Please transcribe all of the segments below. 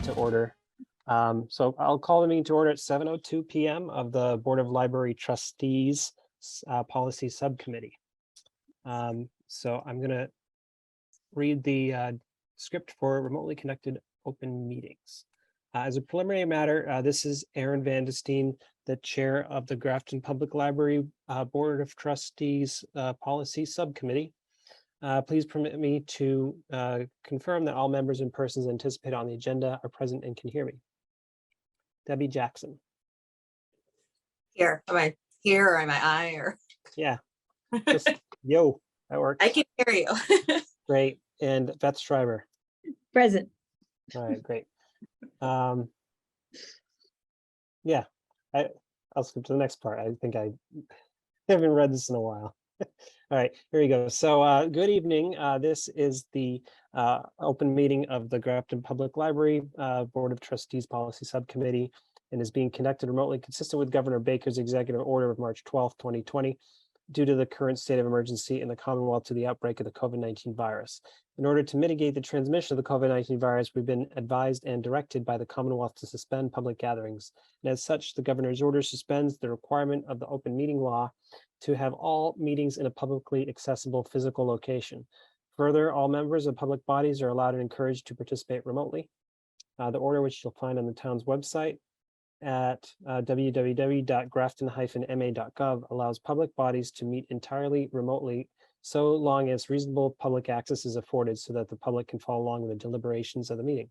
into order. So I'll call the meeting to order at 7:02 p.m. of the Board of Library Trustees Policy Subcommittee. So I'm going to read the script for remotely connected open meetings. As a preliminary matter, this is Aaron Vandestein, the chair of the Grafton Public Library Board of Trustees Policy Subcommittee. Please permit me to confirm that all members and persons anticipated on the agenda are present and can hear me. Debbie Jackson. Here, am I here or am I or? Yeah, just yo, that works. I can hear you. Great. And Beth Schreiber. Present. All right, great. Yeah, I'll skip to the next part. I think I haven't read this in a while. All right, here we go. So good evening. This is the open meeting of the Grafton Public Library Board of Trustees Policy Subcommittee and is being conducted remotely consistent with Governor Baker's executive order of March 12th, 2020, due to the current state of emergency in the Commonwealth to the outbreak of the COVID-19 virus. In order to mitigate the transmission of the COVID-19 virus, we've been advised and directed by the Commonwealth to suspend public gatherings. And as such, the governor's order suspends the requirement of the open meeting law to have all meetings in a publicly accessible physical location. Further, all members of public bodies are allowed and encouraged to participate remotely. The order, which you'll find on the town's website at www.grafton-ma.gov, allows public bodies to meet entirely remotely so long as reasonable public access is afforded so that the public can follow along with the deliberations of the meeting.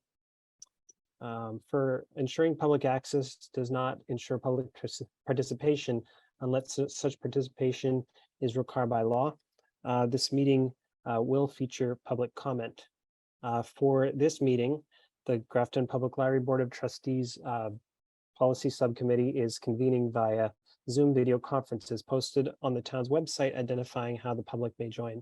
For ensuring public access does not ensure public participation unless such participation is required by law. This meeting will feature public comment. For this meeting, the Grafton Public Library Board of Trustees Policy Subcommittee is convening via Zoom video conferences posted on the town's website identifying how the public may join.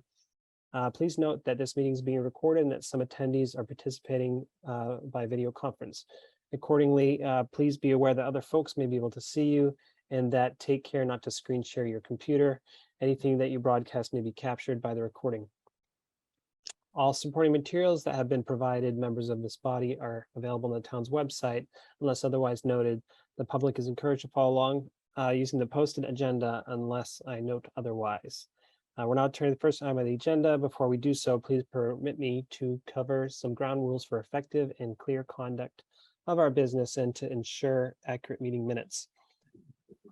Please note that this meeting is being recorded and that some attendees are participating by video conference. Accordingly, please be aware that other folks may be able to see you and that take care not to screen share your computer. Anything that you broadcast may be captured by the recording. All supporting materials that have been provided members of this body are available on the town's website. Unless otherwise noted, the public is encouraged to follow along using the posted agenda unless I note otherwise. We're now turning to the first item on the agenda. Before we do so, please permit me to cover some ground rules for effective and clear conduct of our business and to ensure accurate meeting minutes.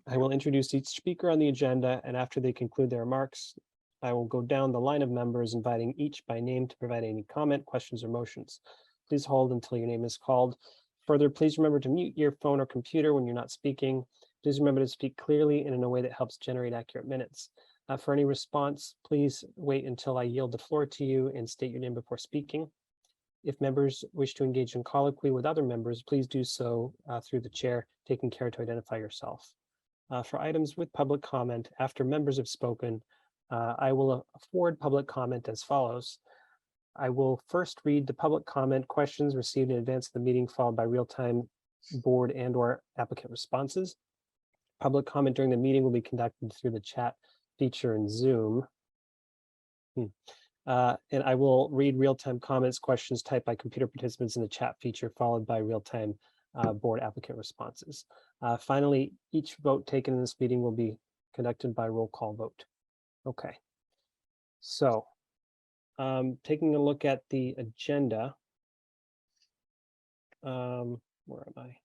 I will introduce each speaker on the agenda, and after they conclude their remarks, I will go down the line of members, inviting each by name to provide any comment, questions, or motions. Please hold until your name is called. Further, please remember to mute your phone or computer when you're not speaking. Please remember to speak clearly and in a way that helps generate accurate minutes. For any response, please wait until I yield the floor to you and state your name before speaking. If members wish to engage in colloquy with other members, please do so through the chair, taking care to identify yourself. For items with public comment, after members have spoken, I will afford public comment as follows. I will first read the public comment questions received in advance of the meeting, followed by real-time board and/or applicant responses. Public comment during the meeting will be conducted through the chat feature in Zoom. And I will read real-time comments, questions typed by computer participants in the chat feature, followed by real-time board applicant responses. Finally, each vote taken in this meeting will be conducted by roll call vote. Okay, so taking a look at the agenda, where am I?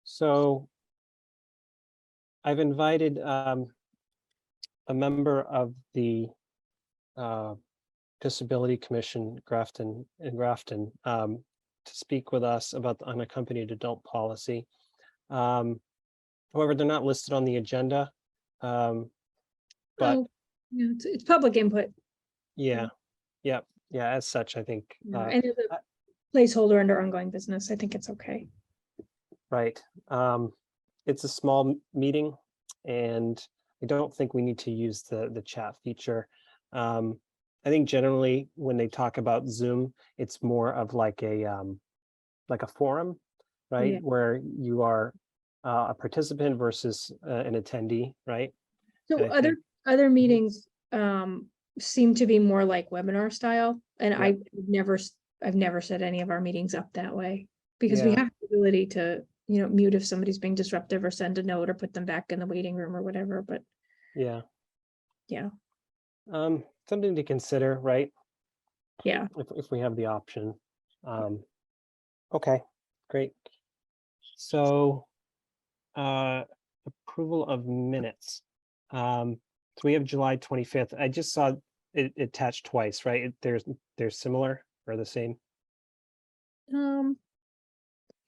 So I've invited a member of the Disability Commission Grafton to speak with us about the unaccompanied adult policy. However, they're not listed on the agenda, but yeah, it's public input. yeah, as such, I think. And as a placeholder under ongoing business, I think it's okay. Right. It's a small meeting, and I don't think we need to use the chat feature. I think generally when they talk about Zoom, it's more of like a forum, right? Yeah. Where you are a participant versus an attendee, right? So other meetings seem to be more like webinar style, and Yeah. I've never set any of our meetings up that way. Because we Yeah. have the ability to, mute if somebody's being disruptive or send a note or put them back in the waiting room or whatever, but Yeah. yeah, Something to consider, right? yeah. If we have the option. Okay, great. So, approval of minutes. So we have July 25th. I just saw it attached twice, right? They're similar or the same? Um,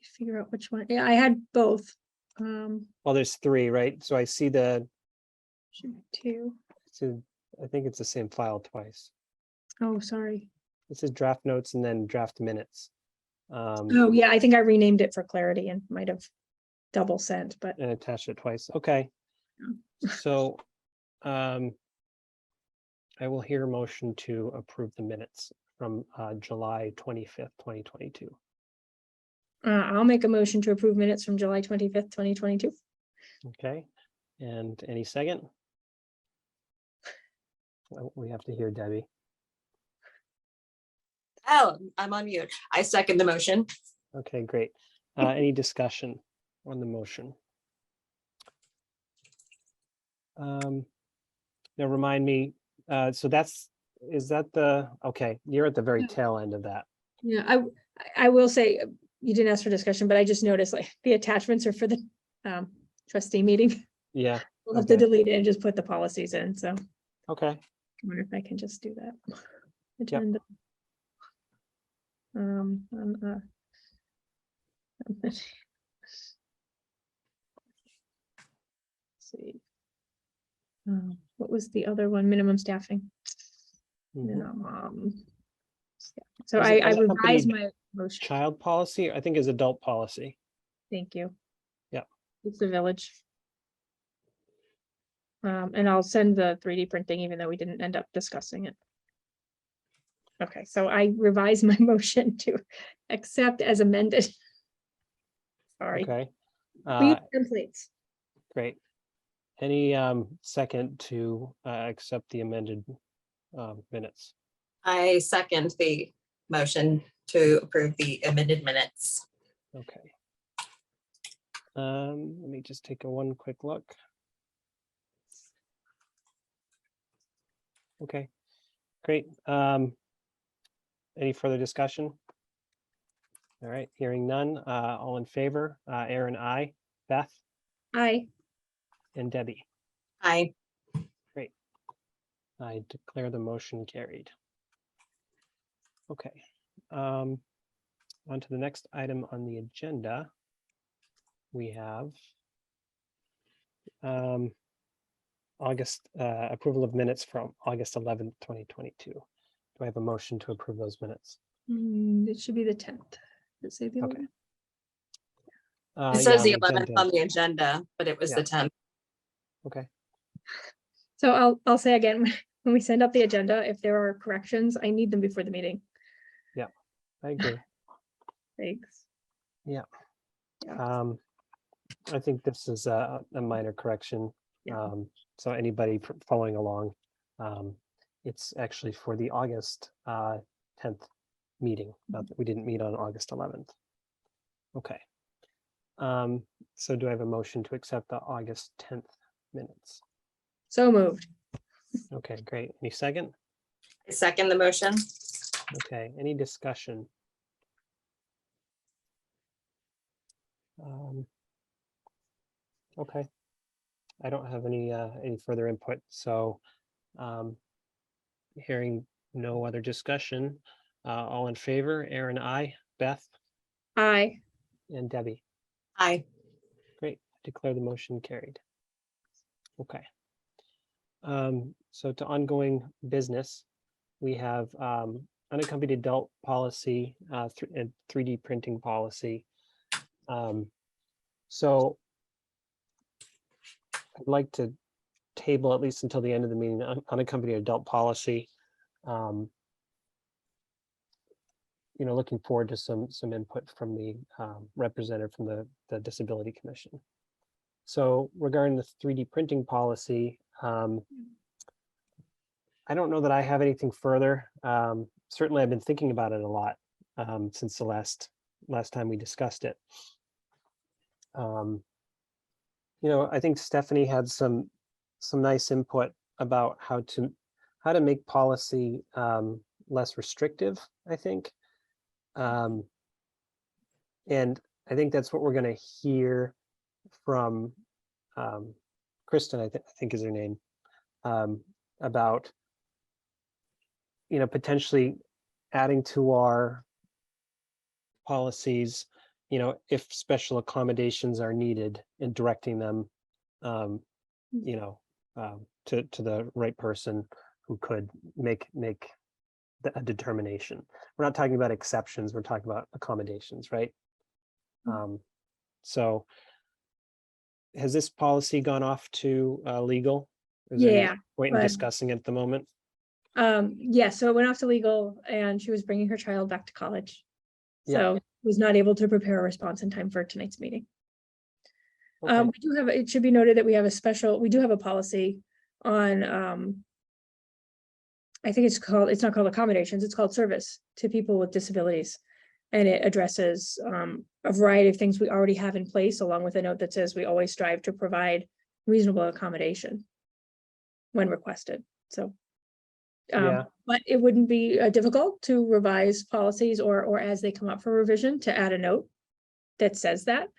figure out which one. Yeah, I had both. Well, there's three, right? So I see Should be two. I think it's the same file twice. Oh, sorry. This is draft notes and then draft minutes. Oh, yeah, I think I renamed it for clarity and might have double sent, but And attached it twice. Okay. So, I will hear a motion to approve the minutes from July 25th, 2022. I'll make a motion to approve minutes from July 25th, 2022. Okay, and any second? Oh, we have to hear Debbie. Oh, I'm on mute. I second the motion. Okay, great. Any discussion on the motion? Now remind me, so is that okay, you're at the very tail end of that. Yeah, I will say, you didn't ask for discussion, but I just noticed like the attachments are for the trustee meeting. Yeah, We'll have to okay. delete it and just put the policies in, so I Okay, wonder if I can just do that. Yep. Agenda. Let's see. What was the other one? Minimum staffing. mhm. So Is it I revised unaccompanied my motion. child policy, I think is adult policy. Thank you. Yeah. It's the village. And I'll send the 3D printing, even though we didn't end up discussing it. Okay, so I revised my motion to accept as amended. Sorry. Okay, We use templates. great. Any second to accept the amended minutes? I second the motion to approve the amended minutes. Okay. Let me just take one quick look. Okay, great. Any further discussion? All right, hearing none. All in favor? Aaron, I. Beth Aye. and Debbie. Aye. Great. I declare the motion carried. Okay. On to the next item on the agenda. We have August approval of minutes from August 11th, 2022. Do I have a motion to approve those minutes? It should be the 10th. Does it say the Okay. 11th? It says the 11th on the agenda, but it was Yeah. the 10th. Okay. So I'll say again, when we send out the agenda, if there are corrections, I need them before the meeting. I agree. Thanks. Yeah. Yeah. I think this is a minor correction. Yeah. So anybody following along, it's actually for the August 10th meeting. We didn't meet on August 11th. Okay. So do I have a motion to accept the August 10th minutes? So moved. Okay, great. Any second? I second the motion. Okay, any discussion? Okay, I don't have any further input, so hearing no other discussion, all in favor, Aaron, I, Beth, Aye. and Debbie. Aye. Great, declare the motion carried. Okay. So to ongoing business, we have unaccompanied adult policy and 3D printing policy. So I'd like to table at least until the end of the meeting unaccompanied adult policy. Looking forward to some input from the representative from the Disability Commission. So regarding the 3D printing policy, I don't know that I have anything further. Certainly, I've been thinking about it a lot since the last time we discussed it. I think Stephanie had some nice input about how to make policy less restrictive, I think. And I think that's what we're going to hear from Kristen, I think is her name, about potentially adding to our policies, if special accommodations are needed, and directing them to the right person who could make a determination. We're not talking about exceptions, we're talking about accommodations, right? So has this policy gone off to legal? Is there any Yeah, point in but- discussing it at the moment? Yeah, so it went off to legal and she was bringing her child back to college. Yeah. So was not able to prepare a response in time for tonight's meeting. Okay. We do have, it should be noted that we do have a policy on, I think it's not called accommodations, it's called service to people with disabilities. And it addresses a variety of things we already have in place, along with a note that says we always strive to provide reasonable accommodation when requested. So, Yeah. but it wouldn't be difficult to revise policies or as they come up for revision to add a note that says that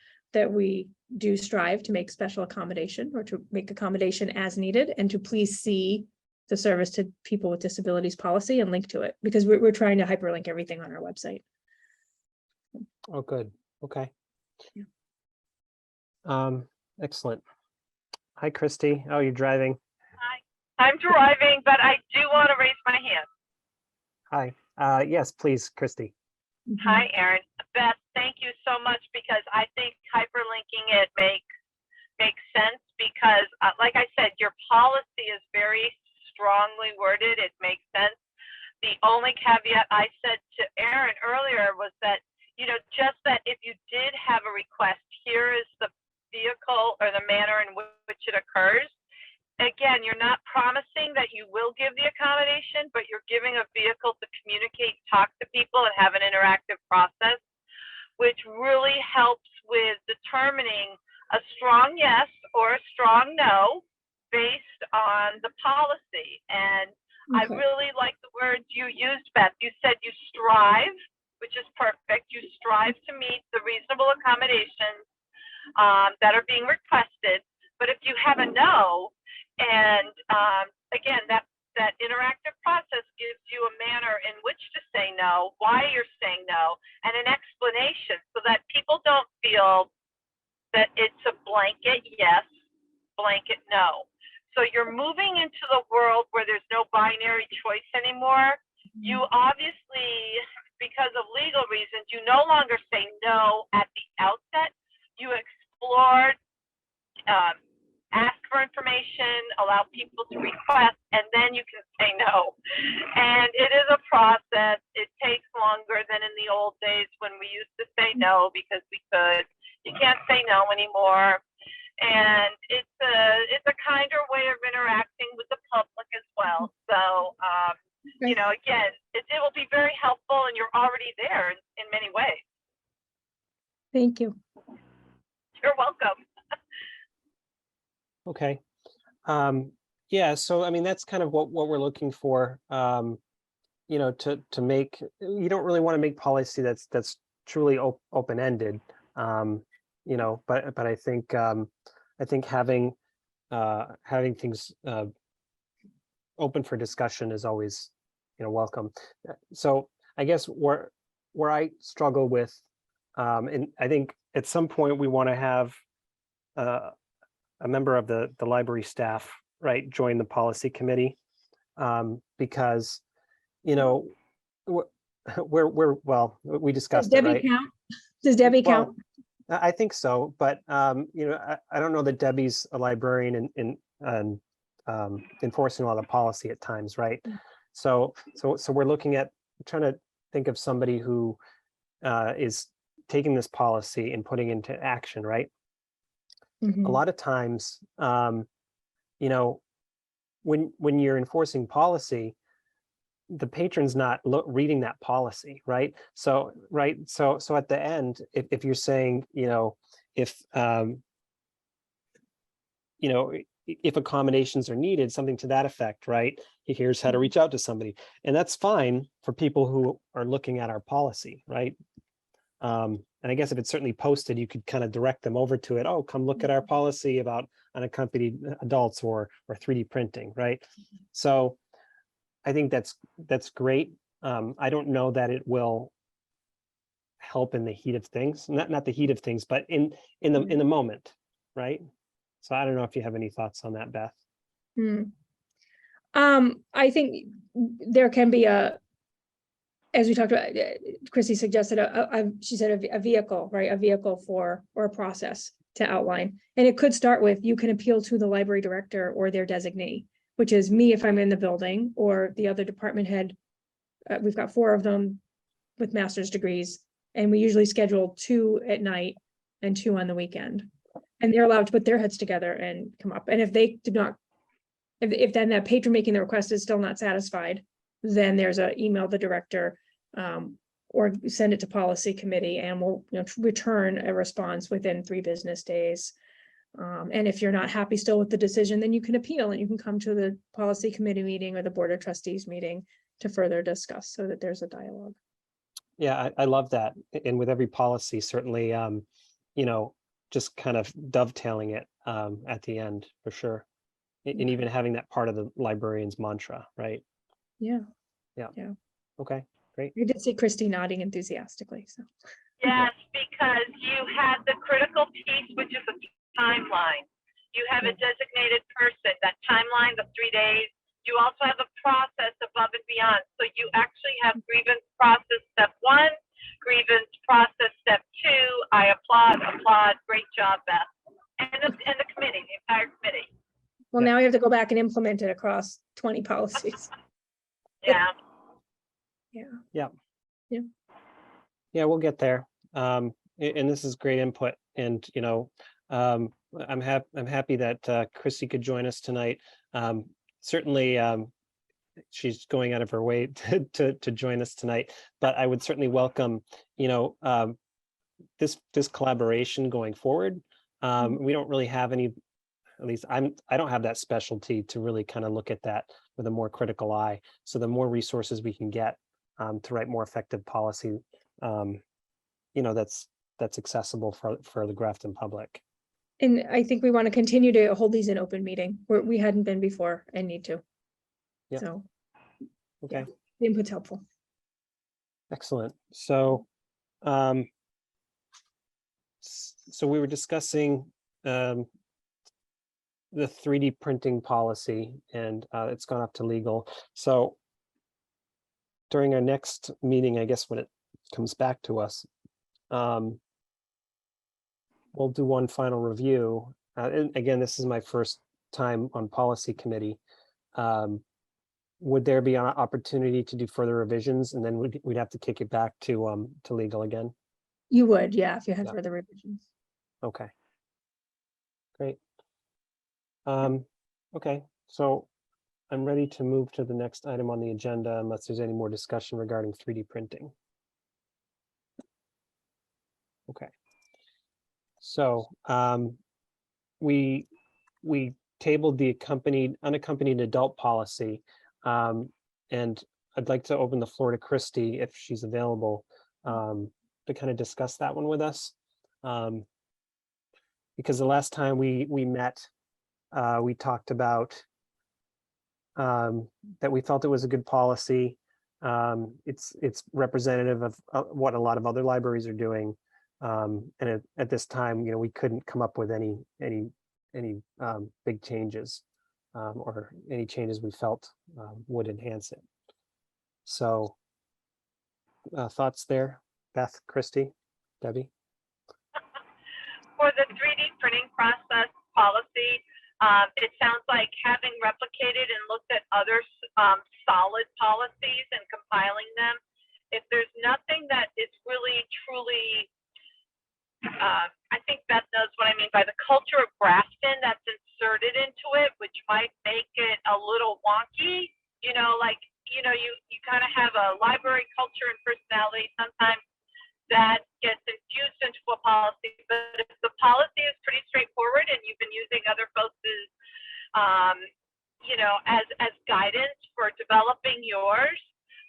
we do strive to make special accommodation or to make accommodation as needed, and to please see the service to people with disabilities policy and link to it, because we're trying to hyperlink everything on our website. Oh, good. Okay. Yeah. Excellent. Hi, Christy. Oh, you're driving. I'm driving, but I do want to raise my hand. Hi. Yes, please, Christy. Hi, Erin. Beth, thank you so much, because I think hyperlinking it makes sense, because like I said, your policy is very strongly worded. It makes sense. The only caveat I said to Erin earlier was that, just that if you did have a request, here is the vehicle or the manner in which it occurs. Again, you're not promising that you will give the accommodation, but you're giving a vehicle to communicate, talk to people, and have an interactive process, which really helps with determining a strong yes or a strong no based on the policy. And I Okay. really like the words you used, Beth. You said you strive, which is perfect. You strive to meet the reasonable accommodations that are being requested. But if you have a no, and again, that interactive process gives you a manner in which to say no, why you're saying no, and an explanation, so that people don't feel that it's a blanket yes, blanket no. So you're moving into the world where there's no binary choice anymore. You obviously, because of legal reasons, you no longer say no at the outset. You explore, ask for information, allow people to request, and then you can say no. And it is a process. It takes longer than in the old days when we used to say no because we could. You can't say no anymore. And it's a kinder way of interacting with the public as well. So, again, it will be very helpful, and you're already there in many ways. Thank you. You're welcome. Okay. Yeah, so I mean, that's kind of what we're looking for. To make, you don't really want to make policy that's truly open-ended. But I think having things open for discussion is always welcome. So I guess where I struggle with, and I think at some point we want to have a member of the library staff, right, join the policy committee, because we discussed it, right? Count? Does Debbie Well, count? I think so, but I don't know that Debbie's a librarian in enforcing a lot of policy at times, right? So we're looking at trying to think of somebody who is taking this policy and putting it into action, right? Mhm. A lot of times, when you're enforcing policy, the patron's not reading that policy, right? So, so at the end, if you're saying, if, if accommodations are needed, something to that effect, right? Here's how to reach out to somebody. And that's fine for people who are looking at our policy, right? And I guess if it's certainly posted, you could kind of direct them over to it. Oh, come look at our policy about unaccompanied adults or 3D printing, right? So I think that's great. I don't know that it will help in the heat of things, not the heat of things, but in the moment, right? So I don't know if you have any thoughts on that, Beth. I think there can be as we talked about, Chrissy suggested, she said a vehicle, right? A vehicle or a process to outline. And it could start with, you can appeal to the library director or their designee, which is me if I'm in the building, or the other department head. We've got 4 of them with master's degrees, and we usually schedule 2 at night and 2 on the weekend. And they're allowed to put their heads together and come up. And if they do not, if then that patron making the request is still not satisfied, then there's a email the director, or send it to policy committee, and we'll return a response within 3 business days. And if you're not happy still with the decision, then you can appeal and you can come to the policy committee meeting or the board of trustees meeting to further discuss, so that there's a dialogue. Yeah, I love that. And with every policy, certainly, just kind of dovetailing it at the end for sure. And even having that part of the librarian's mantra, right? Yeah. Okay, great. I did see Christy nodding enthusiastically, so. Yes, because you have the critical piece, which is a timeline. You have a designated person, that timeline, the 3 days. You also have a process above and beyond. So you actually have grievance process step 1, grievance process step 2. I applaud. Great job, Beth. And the committee, the entire committee. Well, now we have to go back and implement it across 20 policies. Yeah. Yeah, we'll get there. And this is great input. And I'm happy that Chrissy could join us tonight. Certainly, she's going out of her way to join us tonight. But I would certainly welcome, this collaboration going forward. We don't really have any. At least I don't have that specialty to really kind of look at that with a more critical eye. So the more resources we can get to write more effective policy, that's accessible for the Grafton public. And I think we want to continue to hold these in open meeting where we hadn't been before and need to. Yeah. So. Okay. The input's helpful. Excellent. So, so we were discussing the 3D printing policy, and it's gone up to legal. So during our next meeting, I guess when it comes back to us, we'll do one final review. And again, this is my first time on policy committee. Would there be an opportunity to do further revisions, and then we'd have to kick it back to legal again? You would, yeah, if you had Yeah. further revisions. Okay. Great. Okay, so I'm ready to move to the next item on the agenda unless there's any more discussion regarding 3D printing. Okay. So we tabled the unaccompanied adult policy, and I'd like to open the floor to Christy if she's available to kind of discuss that one with us. Because the last time we met, we talked about that we felt it was a good policy. It's representative of what a lot of other libraries are doing. And at this time, we couldn't come up with any big changes or any changes we felt would enhance it. So thoughts there, Beth, Christy, Debbie? For the 3D printing process policy, it sounds like having replicated and looked at other solid policies and compiling them, if there's nothing that is really truly, I think Beth knows what I mean by the culture of Grafton that's in inserted into it, which might make it a little wonky. You know, like, you know, you kind of have a library culture and personality. Sometimes that gets infused into a policy, but if the policy is pretty straightforward and you've been using other folks' you know, as guidance for developing yours,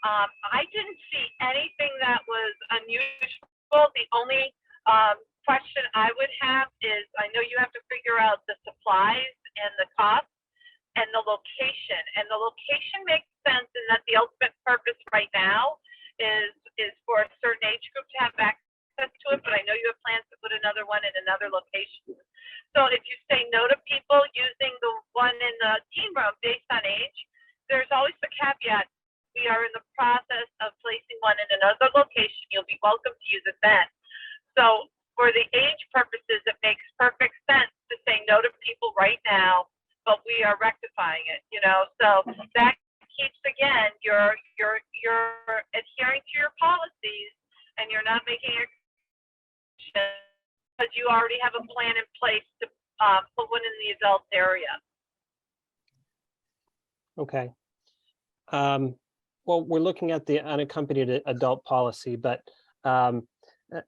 I didn't see anything that was unusual. The only question I would have is, I know you have to figure out the supplies and the cost and the location. And the location makes sense in that the ultimate purpose right now is for a certain age group to have access to it, but I know you have plans to put another one in another location. So if you say no to people using the one in the teen room based on age, there's always the caveat, we are in the process of placing one in another location. You'll be welcome to use it then. So for the age purposes, it makes perfect sense to say no to people right now, but we are rectifying it, you know? So that keeps, again, you're adhering to your policies and you're not making it because you already have a plan in place to put one in the adult area. Okay. Well, we're looking at the unaccompanied adult policy, but I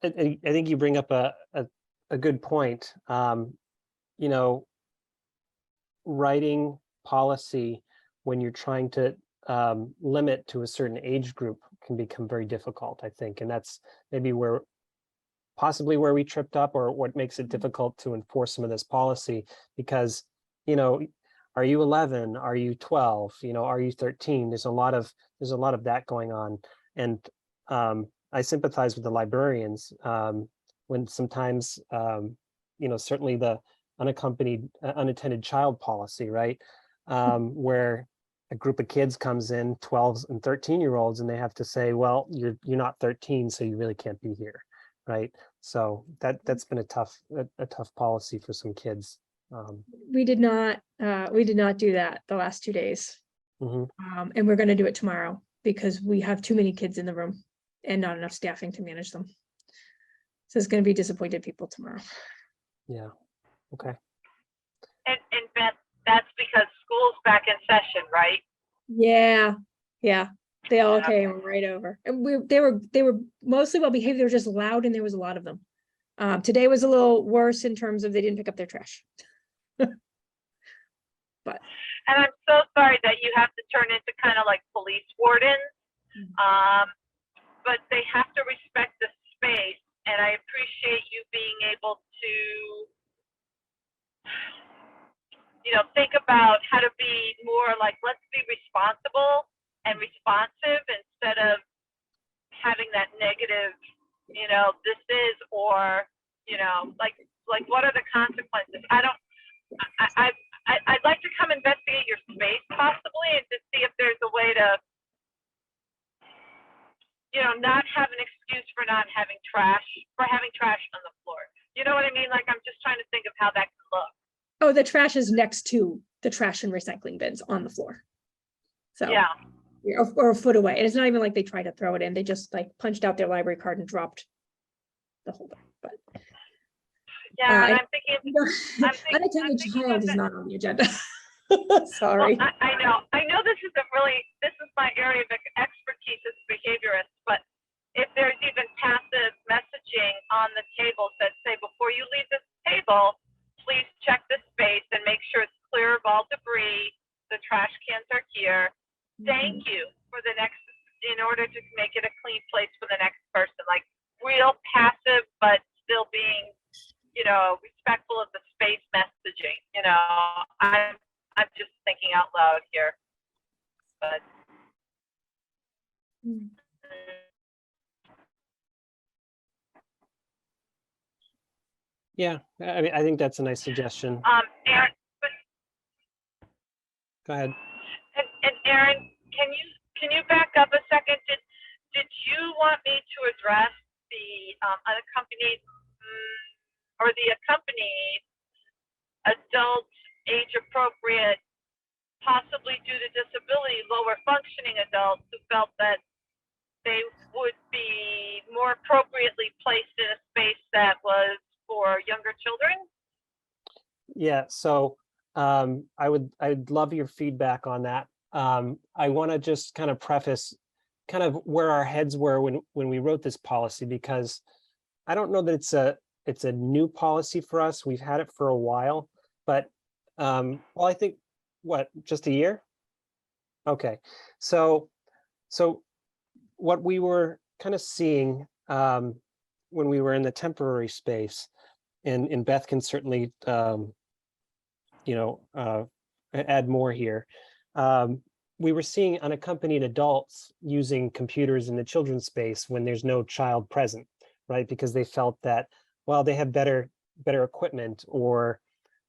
think you bring up a good point. You know, writing policy when you're trying to limit to a certain age group can become very difficult, I think. And that's maybe possibly where we tripped up, or what makes it difficult to enforce some of this policy, because, you know, are you 11? Are you 12? You know, are you 13? There's a lot of that going on. And I sympathize with the librarians when sometimes, you know, certainly the unaccompanied, unattended child policy, right? Where a group of kids comes in, 12 and 13-year-olds, and they have to say, well, you're not 13, so you really can't be here, right? So that's been a tough policy for some kids. We did not do that the last 2 days. Mhm. And we're gonna do it tomorrow because we have too many kids in the room and not enough staffing to manage them. So it's gonna be disappointed people tomorrow. Yeah, okay. And Beth, that's because school's back in session, right? Yeah, they all Yeah. came right over. And they were mostly well behaved, they were just loud and there was a lot of them. Today was a little worse in terms of they didn't pick up their trash. But And I'm so sorry that you have to turn into kind of like police wardens. But they have to respect the space, and I appreciate you being able to, you know, think about how to be more like, let's be responsible and responsive instead of having that negative, you know, this is, or, you know, like what are the consequences? I'd like to come investigate your space possibly and to see if there's a way to, you know, not have an excuse for having trash on the floor. You know what I mean? Like, I'm just trying to think of how that could look. oh, the trash is next to the trash and recycling bins on the floor. So Yeah. or a foot away. And it's not even like they tried to throw it in. They just like punched out their library card and dropped the whole thing. But Yeah, and I'm thinking, unattended child is not on the agenda. Sorry. well, I know this is my area of expertise as a behaviorist, but if there's even passive messaging on the table that say, before you leave this table, please check the space and make sure it's clear of all debris, the trash cans are here. Thank you for the next, in order to make it a clean place for the next person, like real passive, but still being, you know, respectful of the space messaging. You know, I'm just thinking out loud here, but. Yeah, I mean, I think that's a nice suggestion. Aaron, Go ahead. and Aaron, can you back up a second? Did you want me to address the unaccompanied or the accompanied adult age appropriate, possibly due to disability, lower functioning adults who felt that they would be more appropriately placed in a space that was for younger children? Yeah, so I'd love your feedback on that. I want to just kind of preface kind of where our heads were when we wrote this policy, because I don't know that it's a new policy for us. We've had it for a while, but well, I think what, just a year? Okay, so what we were kind of seeing when we were in the temporary space, and Beth can certainly add more here. We were seeing unaccompanied adults using computers in the children's space when there's no child present, right? Because they felt that, well, they have better equipment, or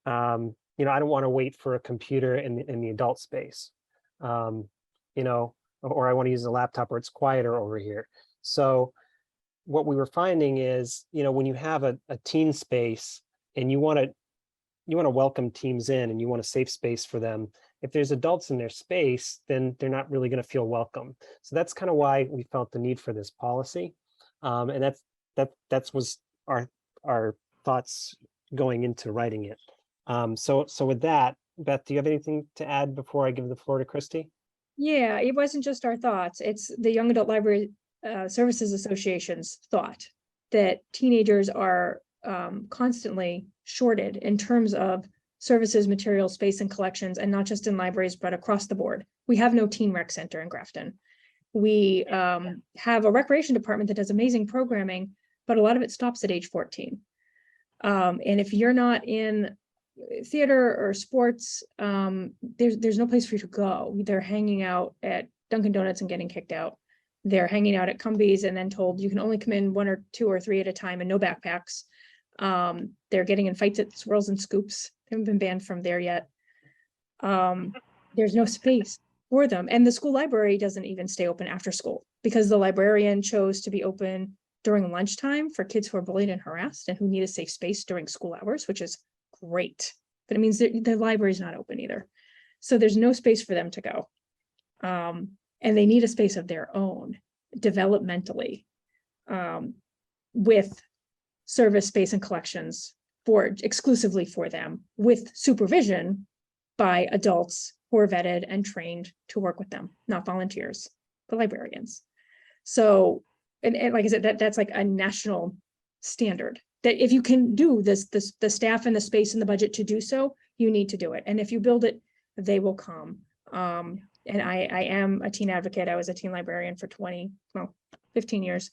I don't want to wait for a computer in the adult space, or I want to use a laptop where it's quieter over here. So what we were finding is, when you have a teen space and you want to welcome teams in and you want a safe space for them, if there's adults in their space, then they're not really going to feel welcome. So that's kind of why we felt the need for this policy. And that was our thoughts going into writing it. So with that, Beth, do you have anything to add before I give the floor to Christy? Yeah, it wasn't just our thoughts. It's the Young Adult Library Services Association's thought that teenagers are constantly shorted in terms of services, materials, space, and collections, and not just in libraries, but across the board. We have no teen rec center in Grafton. We have a recreation department that does amazing programming, but a lot of it stops at age 14. And if you're not in theater or sports, there's no place for you to go. They're hanging out at Dunkin' Donuts and getting kicked out. They're hanging out at Cumbies and then told you can only come in 1 or 2 or 3 at a time and no backpacks. They're getting in fights at Swirls and Scoops. They haven't been banned from there yet. There's no space for them. And the school library doesn't even stay open after school because the librarian chose to be open during lunchtime for kids who are bullied and harassed and who need a safe space during school hours, which is great. But it means that the library is not open either. So there's no space for them to go. And they need a space of their own developmentally, with service space and collections exclusively for them, with supervision by adults who are vetted and trained to work with them, not volunteers, but librarians. So, and like I said, that's like a national standard that if you can do this, the staff and the space and the budget to do so, you need to do it. And if you build it, they will come. And I am a teen advocate. I was a teen librarian for 15 years.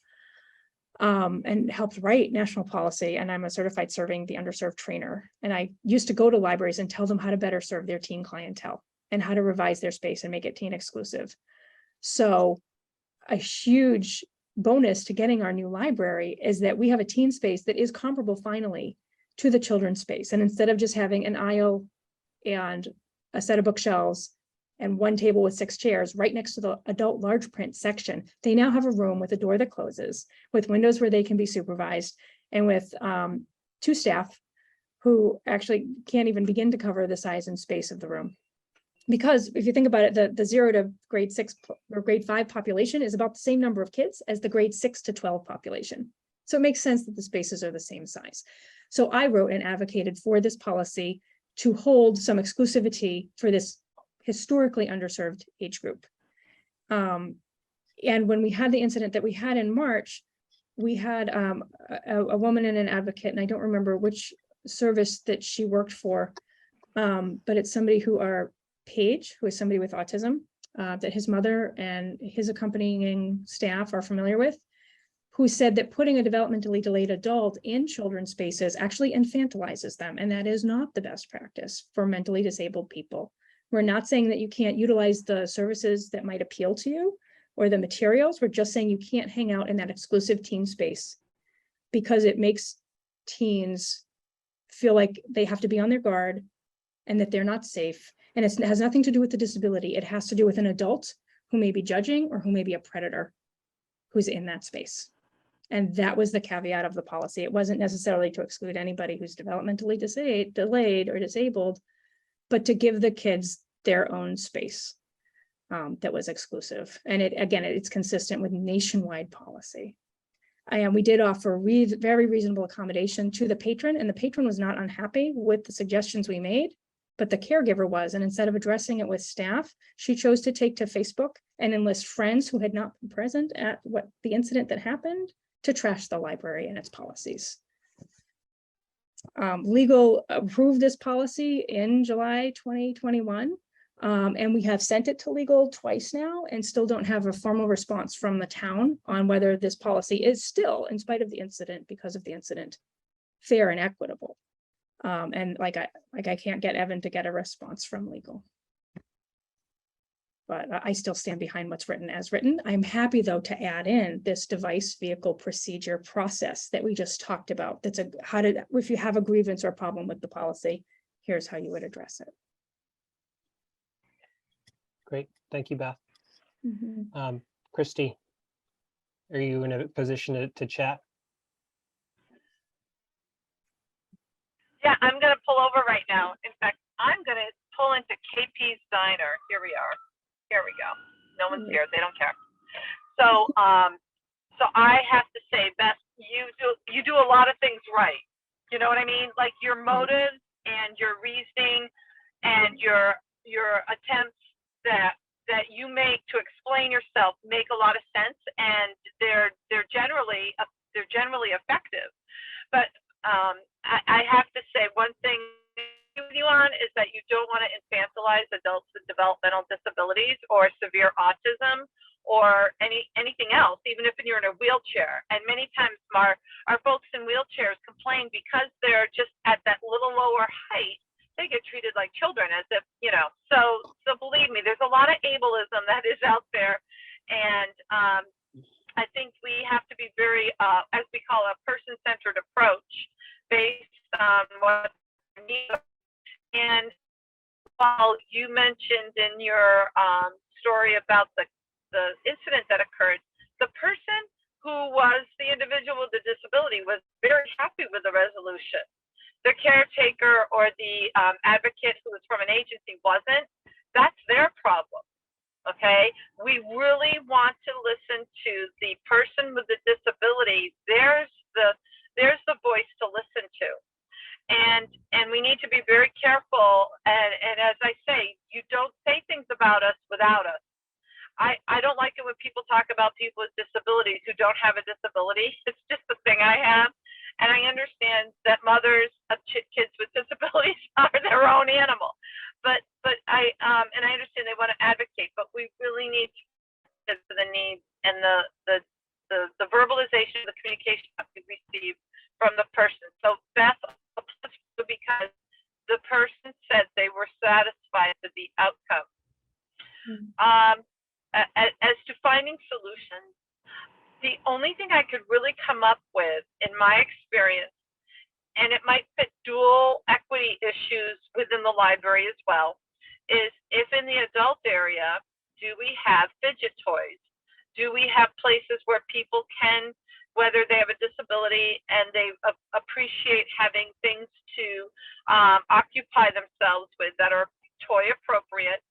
And helped write national policy. And I'm a certified serving the underserved trainer. And I used to go to libraries and tell them how to better serve their teen clientele and how to revise their space and make it teen exclusive. So a huge bonus to getting our new library is that we have a teen space that is comparable finally to the children's space. And instead of just having an aisle and a set of bookshelves and one table with 6 chairs right next to the adult large print section, they now have a room with a door that closes, with windows where they can be supervised, and with 2 staff who actually can't even begin to cover the size and space of the room. Because if you think about it, the 0 to grade 6 or grade 5 population is about the same number of kids as the grade 6 to 12 population. So it makes sense that the spaces are the same size. So I wrote and advocated for this policy to hold some exclusivity for this historically underserved age group. And when we had the incident that we had in March, we had a woman and an advocate, and I don't remember which service that she worked for, but it's somebody Paige, who is somebody with autism, that his mother and his accompanying staff are familiar with, who said that putting a developmentally delayed adult in children's spaces actually infantilizes them. And that is not the best practice for mentally disabled people. We're not saying that you can't utilize the services that might appeal to you or the materials. We're just saying you can't hang out in that exclusive teen space because it makes teens feel like they have to be on their guard and that they're not safe. And it has nothing to do with the disability. It has to do with an adult who may be judging or who may be a predator who's in that space. And that was the caveat of the policy. It wasn't necessarily to exclude anybody who's developmentally delayed or disabled, but to give the kids their own space that was exclusive. And it's consistent with nationwide policy. And we did offer very reasonable accommodation to the patron, and the patron was not unhappy with the suggestions we made. but the caregiver was. And instead of addressing it with staff, she chose to take to Facebook and enlist friends who had not been present at what the incident that happened to trash the library and its policies. Legal approved this policy in July 2021. And we have sent it to legal twice now and still don't have a formal response from the town on whether this policy is still, in spite of the incident, because of the incident, fair and equitable. And like I can't get Evan to get a response from legal. But I still stand behind what's written as written. I'm happy though to add in this device vehicle procedure process that we just talked about. That's if you have a grievance or a problem with the policy, here's how you would address it. Great, thank you, Beth. Mm-hmm. Christy, are you in a position to chat? Yeah, I'm going to pull over right now. In fact, I'm going to pull into KP's Diner. Here we are. Here we go. No one's here. They don't care. So, so I have to say, Beth, you do a lot of things right. You know what I mean? Like your motives and your reasoning and your attempts that you make to explain yourself make a lot of sense, and they're generally effective. But I have to say one thing with you on is that you don't want to infantilize adults with developmental disabilities or severe autism or anything else, even if you're in a wheelchair. And many times our folks in wheelchairs complain because they're just at that little lower height, they get treated like children, as if, you know, so believe me, there's a lot of ableism that is out there. And I think we have to be very, as we call a person-centered approach based on what we need. And while you mentioned in your story about the incident that occurred, the person who was the individual with the disability was very happy with the resolution. The caretaker or the advocate who was from an agency wasn't. That's their problem. Okay, we really want to listen to the person with the disability. There's the voice to listen to. And we need to be very careful. And as I say, you don't say things about us without us. I don't like it when people talk about people with disabilities who don't have a disability. It's just the thing I have. And I understand that mothers of kids with disabilities are their own animal. But I understand they want to advocate, but we really need to for the needs and the verbalization, the communication that we receive from the person. So Beth, because the person said they were satisfied with the outcome. As to finding solutions, the only thing I could really come up with in my experience, and it might fit dual equity issues within the library as well, is if in the adult area, do we have fidget toys? Do we have places where people can, whether they have a disability and they appreciate having things to occupy themselves with that are toy appropriate,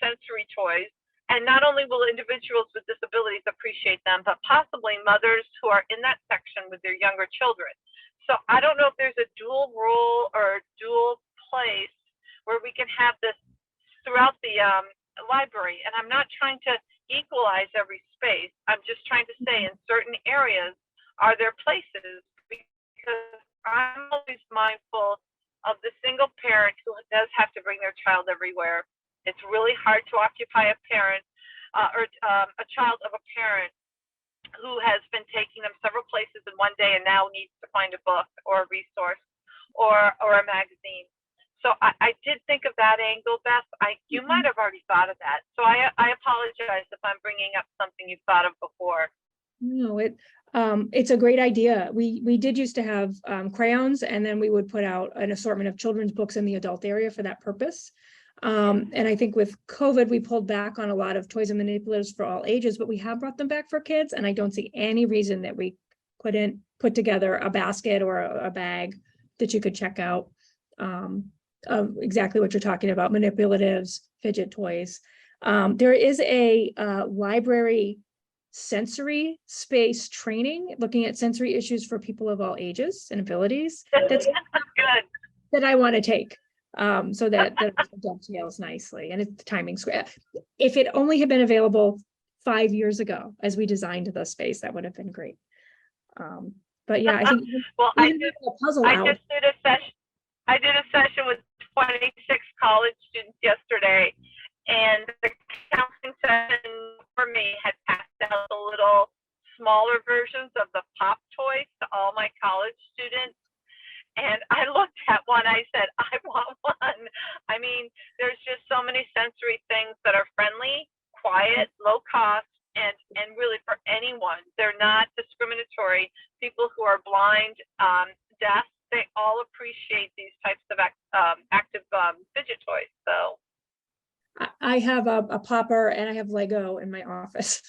sensory toys. And not only will individuals with disabilities appreciate them, but possibly mothers who are in that section with their younger children. So I don't know if there's a dual role or dual place where we can have this throughout the library. And I'm not trying to equalize every space. I'm just trying to say in certain areas, are there places? Because I'm always mindful of the single parent who does have to bring their child everywhere. It's really hard to occupy a parent or a child of a parent who has been taking them several places in one day and now needs to find a book or a resource or a magazine. So I did think of that angle, Beth. You might have already thought of that. So I apologize if I'm bringing up something you've thought of before. No, it's a great idea. We did used to have crayons, and then we would put out an assortment of children's books in the adult area for that purpose. And I think with COVID, we pulled back on a lot of toys and manipulators for all ages, but we have brought them back for kids. And I don't see any reason that we couldn't put together a basket or a bag that you could check out of exactly what you're talking about, manipulatives, fidget toys. There is a library sensory space training looking at sensory issues for people of all ages and abilities. That's good. That I want to take. So that dovetails nicely, and it's timing square. If it only had been available 5 years ago as we designed the space, that would have been great. But yeah, I think Well, even with the puzzle I out, just did a session. I did a session with 26 college students yesterday, and the counseling session for me had passed out the little smaller versions of the pop toys to all my college students. And I looked at one, I said, I want one. I mean, there's just so many sensory things that are friendly, quiet, low cost, and really for anyone. They're not discriminatory. People who are blind, deaf, they all appreciate these types of active fidget toys. So I have a popper and I have Lego in my office.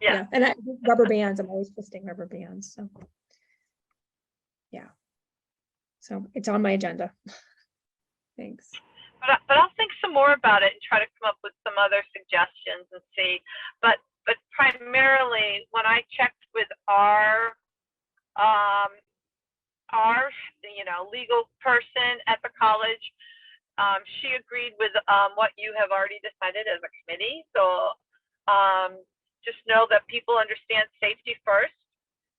yeah. And rubber bands, I'm always twisting rubber bands, so. Yeah. So it's on my agenda. Thanks. But I'll think some more about it and try to come up with some other suggestions and see. But primarily, when I checked with our legal person at the college, she agreed with what you have already decided as a committee. So just know that people understand safety first,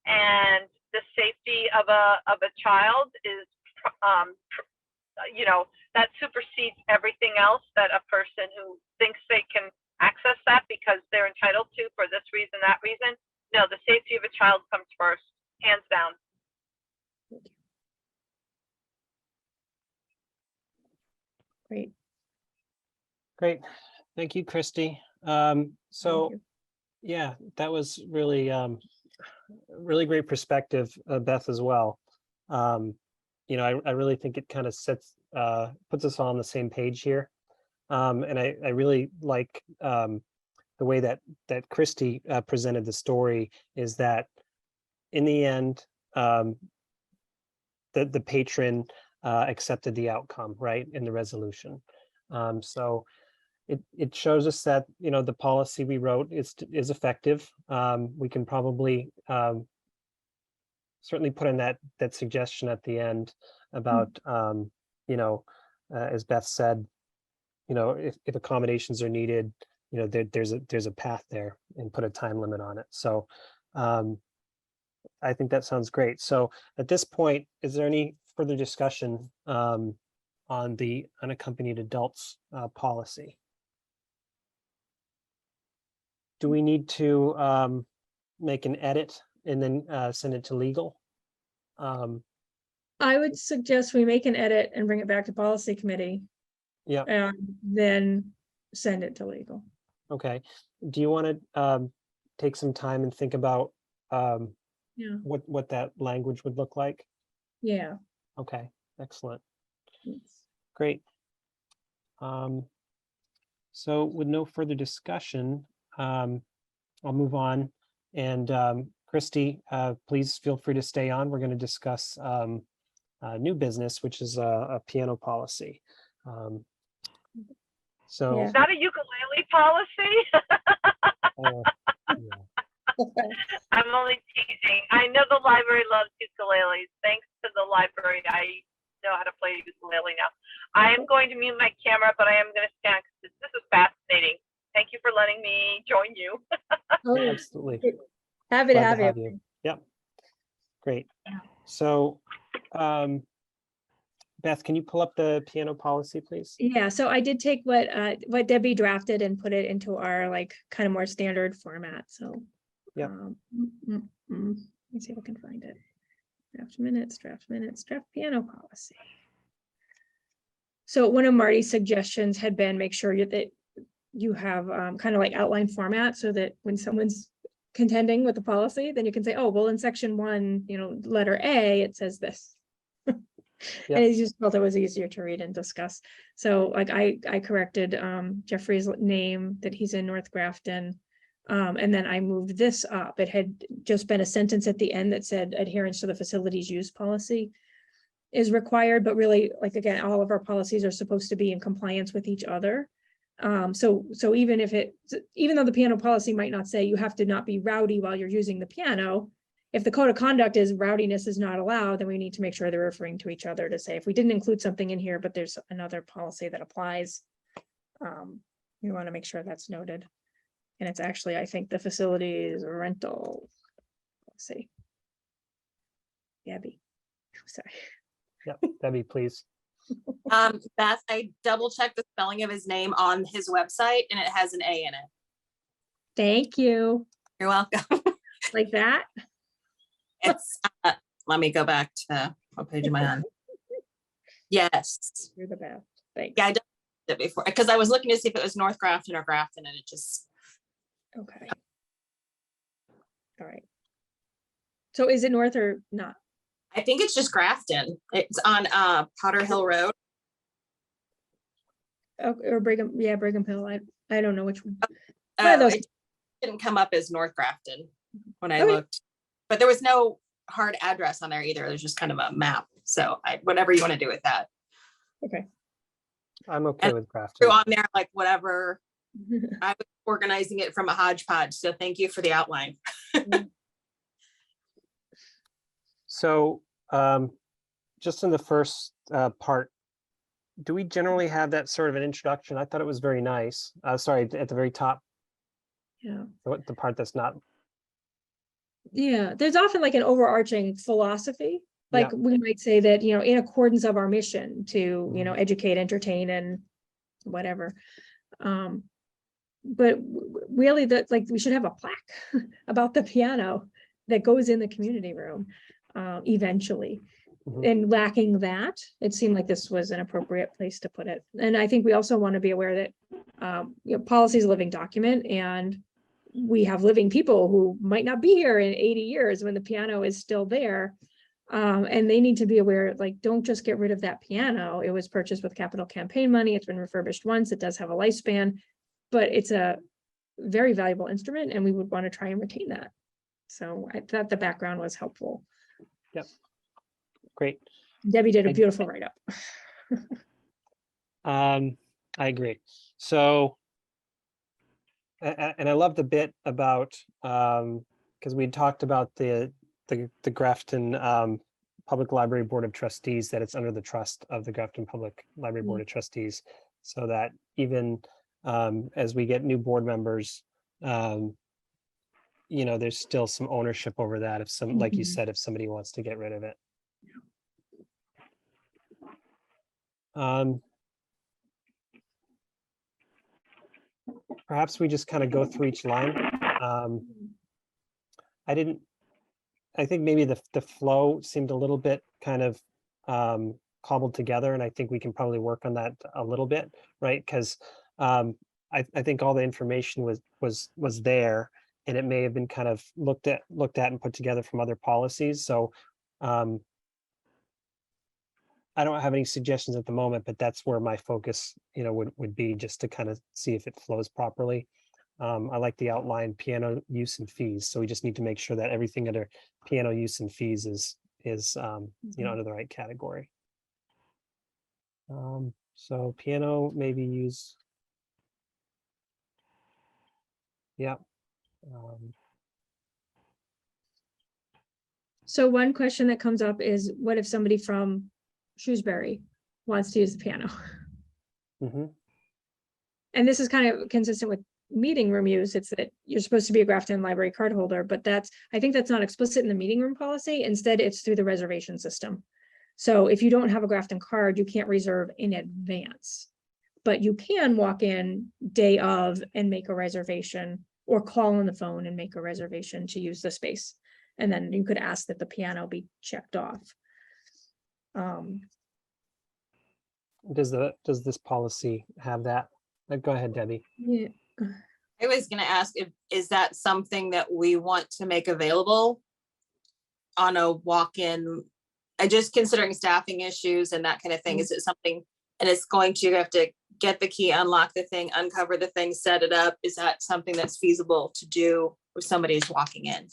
and the safety of a child is that supersedes everything else that a person who thinks they can access that because they're entitled to for this reason, that reason. No, the safety of a child comes first, hands down. Great. Great. Thank you, Christy. Thank So you. yeah, that was really, really great perspective, Beth, as well. I really think it kind of puts us all on the same page here. And I really like the way that Christy presented the story, is that in the end, the patron accepted the outcome, right, in the resolution. So it shows us that, the policy we wrote is effective. We can probably certainly put in that suggestion at the end about, as Beth said, if accommodations are needed, there's a path there, and put a time limit on it. So I think that sounds great. So at this point, is there any further discussion on the unaccompanied adults policy? Do we need to make an edit and then send it to legal? I would suggest we make an edit and bring it back to policy committee. Yeah. And then send it to legal. Okay. Do you want to take some time and think about Yeah. what that language would look like? Yeah. Okay, excellent. Yes. Great. So with no further discussion, I'll move on. And Christy, please feel free to stay on. We're going to discuss new business, which is a piano policy. So Yeah. Not a ukulele policy. yeah. I'm only teasing. I know the library loves ukuleles. Thanks to the library, I know how to play ukulele now. I am going to mute my camera, but I am going to stand because this is fascinating. Thank you for letting me join you. Oh, Absolutely. happy to Glad have you. Yep. Great. Yeah. So, Beth, can you pull up the piano policy, please? Yeah, so I did take what Debbie drafted and put it into our kind of more standard format. So Yep. Let me see if I can find it. Draft minutes, draft piano policy. So one of Marty's suggestions had been make sure that you have kind of like outline format, so that when someone's contending with the policy, then you can say, oh, well, in section 1, letter A, it says this. And he just felt it was easier to read and discuss. So I corrected Jeffrey's name, that he's in North Grafton. And then I moved this up. It had just been a sentence at the end that said adherence to the facilities use policy is required, but really, again, all of our policies are supposed to be in compliance with each other. So even though the piano policy might not say you have to not be rowdy while you're using the piano, if the code of conduct is rowdiness is not allowed, then we need to make sure they're referring to each other to say, if we didn't include something in here, but there's another policy that applies. We want to make sure that's noted. And it's actually, I think, the facilities rental. Let's see. Gabby. Sorry. Yep, Debbie, please. Beth, I double checked the spelling of his name on his website and it has an A in it. Thank you. You're welcome. Like that. It's, let me go back to, what page am I on? Yes. You're the best. Thanks. Yeah, I did it before, because I was looking to see if it was North Grafton or Grafton and it just, Okay. All right. So is it north or not? I think it's just Grafton. It's on Potter Hill Road. Oh, or Brigham, yeah, Brigham Hill. I don't know which one. One of those. It didn't come up as North Grafton when I Okay. looked, but there was no hard address on there either. There's just kind of a map. So whatever you want to do with that. Okay. I'm okay And with Grafton. Threw on there like whatever. I was organizing it from a hodgepodge. So thank you for the outline. So just in the first part, do we generally have that sort of an introduction? I thought it was very nice. Sorry, at the very top, Yeah. what the part that's not. Yeah, there's often like an overarching philosophy. Like Yeah. we might say that, you know, in accordance of our mission to, you know, Mhm. educate, entertain, and whatever. But really that like we should have a plaque about the piano that goes in the community room eventually. Mhm. And lacking that, it seemed like this was an appropriate place to put it. And I think we also want to be aware that you know, policy is a living document, and we have living people who might not be here in 80 years when the piano is still there. And they need to be aware, like, don't just get rid of that piano. It was purchased with capital campaign money. It's been refurbished once. It does have a lifespan, but it's a very valuable instrument and we would want to try and retain that. So I thought the background was helpful. Great. Debbie did a I- beautiful write-up. I agree. So, and I love the bit about, because we talked about the Grafton Public Library Board of Trustees, that it's under the trust of the Grafton Public Library Board of Trustees, so that even as we get new board members, you know, there's still some ownership over that if some, like you Mhm. said, if somebody wants to get rid of it. Perhaps we just kind of go through each line. I think maybe the flow seemed a little bit kind of cobbled together, and I think we can probably work on that a little bit, right? Because I think all the information was there, and it may have been kind of looked at and put together from other policies. So I don't have any suggestions at the moment, but that's where my focus, you know, would be, just to kind of see if it flows properly. I like the outline, piano use and fees. So we just need to make sure that everything under piano use and fees is you know, under the right category. So piano maybe use. Yeah. So one question that comes up is, what if somebody from Shrewsbury wants to use the piano? Mhm. And this is kind of consistent with meeting room use. It's that you're supposed to be a Grafton Library card holder, but I think that's not explicit in the meeting room policy. Instead, it's through the reservation system. So if you don't have a Grafton card, you can't reserve in advance, but you can walk in day of and make a reservation, or call on the phone and make a reservation to use the space. And then you could ask that the piano be checked off. Does this policy have that? Go ahead, Debbie. Yeah. I was gonna ask, is that something that we want to make available on a walk-in? Just considering staffing issues and that kind of thing, is it something, and it's going to, you have to get the key, unlock the thing, uncover the thing, set it up? Is that something that's feasible to do if somebody is walking in?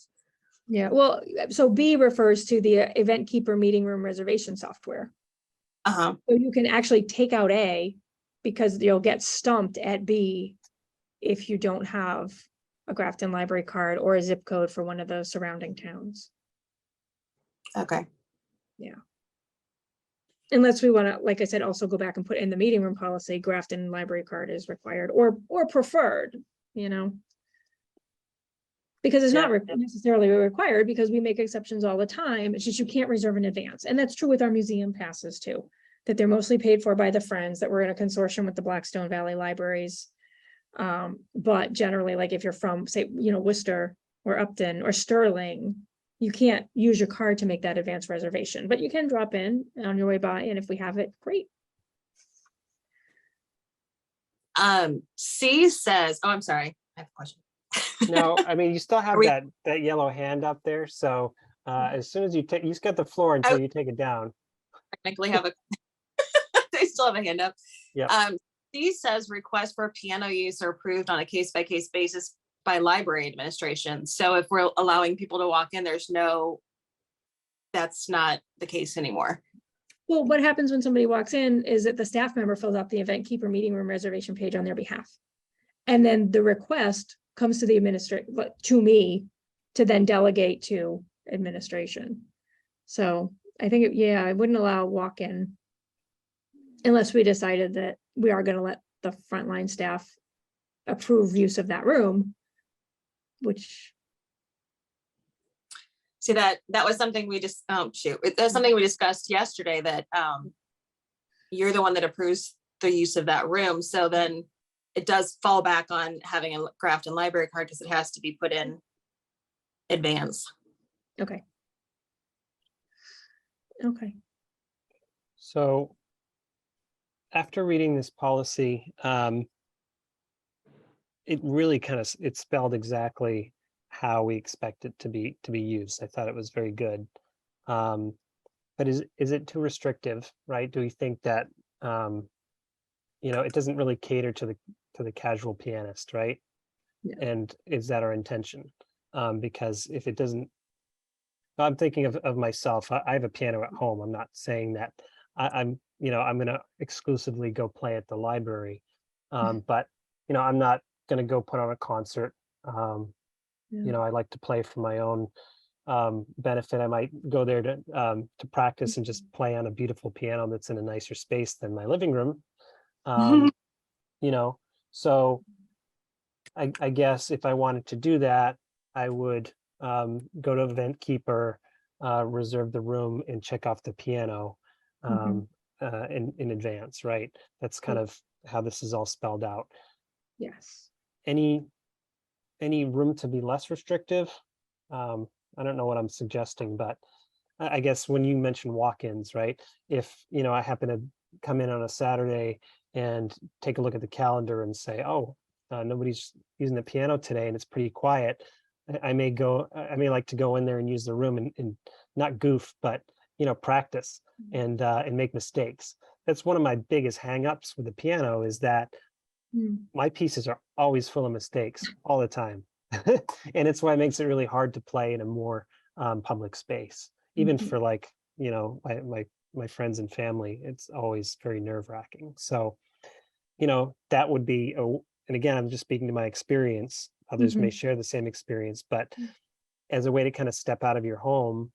Yeah, well, so B refers to the event keeper meeting room reservation software. Uh-huh. So you can actually take out A, because you'll get stumped at B if you don't have a Grafton Library card or a zip code for one of the surrounding towns. Okay. Unless we want to, like I said, also go back and put in the meeting room policy, Grafton library card is required or preferred, you know. Because it's not necessarily required, because we make exceptions all the time. It's just you can't reserve in advance. And that's true with our museum passes too, that they're mostly paid for by the Friends, that we're in a consortium with the Blackstone Valley Libraries. But generally, like if you're from, say, you know, Worcester or Upton or Sterling, you can't use your card to make that advance reservation, but you can drop in on your way by, and if we have it, great. C says, oh, I'm sorry, I have a question. No, I mean, you still have we- that yellow hand up there. So as soon as you take, you just got the floor until you take it down. Technically have a, they still have a hand up. Yeah. C says requests for piano use are approved on a case-by-case basis by library administration. So if we're allowing people to walk in, that's not the case anymore. Well, what happens when somebody walks in is that the staff member fills out the event keeper meeting room reservation page on their behalf. And then the request comes to the to me to then delegate to administration. So I think, I wouldn't allow walk-in unless we decided that we are going to let the frontline staff approve use of that room, which. See, that was something we just, that's something we discussed yesterday, that you're the one that approves the use of that room. So then it does fall back on having a Grafton library card, because it has to be put in advance. Okay. Okay. So after reading this policy, it really it spelled exactly how we expect it to be used. I thought it was very good. But is it too restrictive, right? Do we think that it doesn't really cater to the casual pianist, right? Yeah. And is that our intention? Because if it doesn't, I'm thinking of myself. I have a piano at home. I'm not saying that I'm going to exclusively go play at the library, but I'm not going to go put on a concert. I like to play for my own benefit. I might go there to practice and just play on a beautiful piano that's in a nicer space than my living room. So I guess if I wanted to do that, I would go to Event Keeper, reserve the room, and check off the piano in advance, right? That's kind of how this is all spelled out. Yes. Any room to be less restrictive? I don't know what I'm suggesting, but I guess when you mention walk-ins, right? If I happen to come in on a Saturday and take a look at the calendar and say, oh, nobody's using the piano today and it's pretty quiet, I may like to go in there and use the room and not goof, but practice and make mistakes. That's one of my biggest hangups with the piano, is that my pieces are always full of mistakes all the time. And it's why it makes it really hard to play in a more public space, even for my friends and family. It's always very nerve-wracking. So that would be and again, I'm just speaking to my experience. Others may share the same experience, but as a way to kind of step out of your home,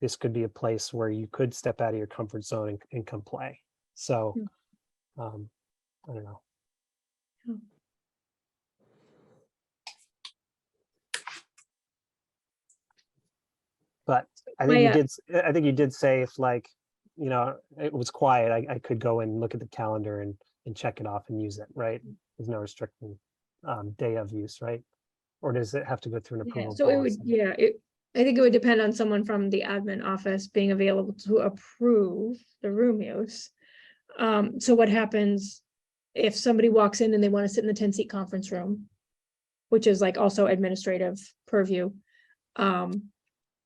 this could be a place where you could step out of your comfort zone and come play. So I don't know. But I think you did say, if it was quiet, I could go and look at the calendar and check it off and use it, right? There's no restricting day of use, right? Or does it have to go through an approval? So policy? I think it would depend on someone from the admin office being available to approve the room use. So what happens if somebody walks in and they want to sit in the 10-seat conference room, which is like also administrative purview?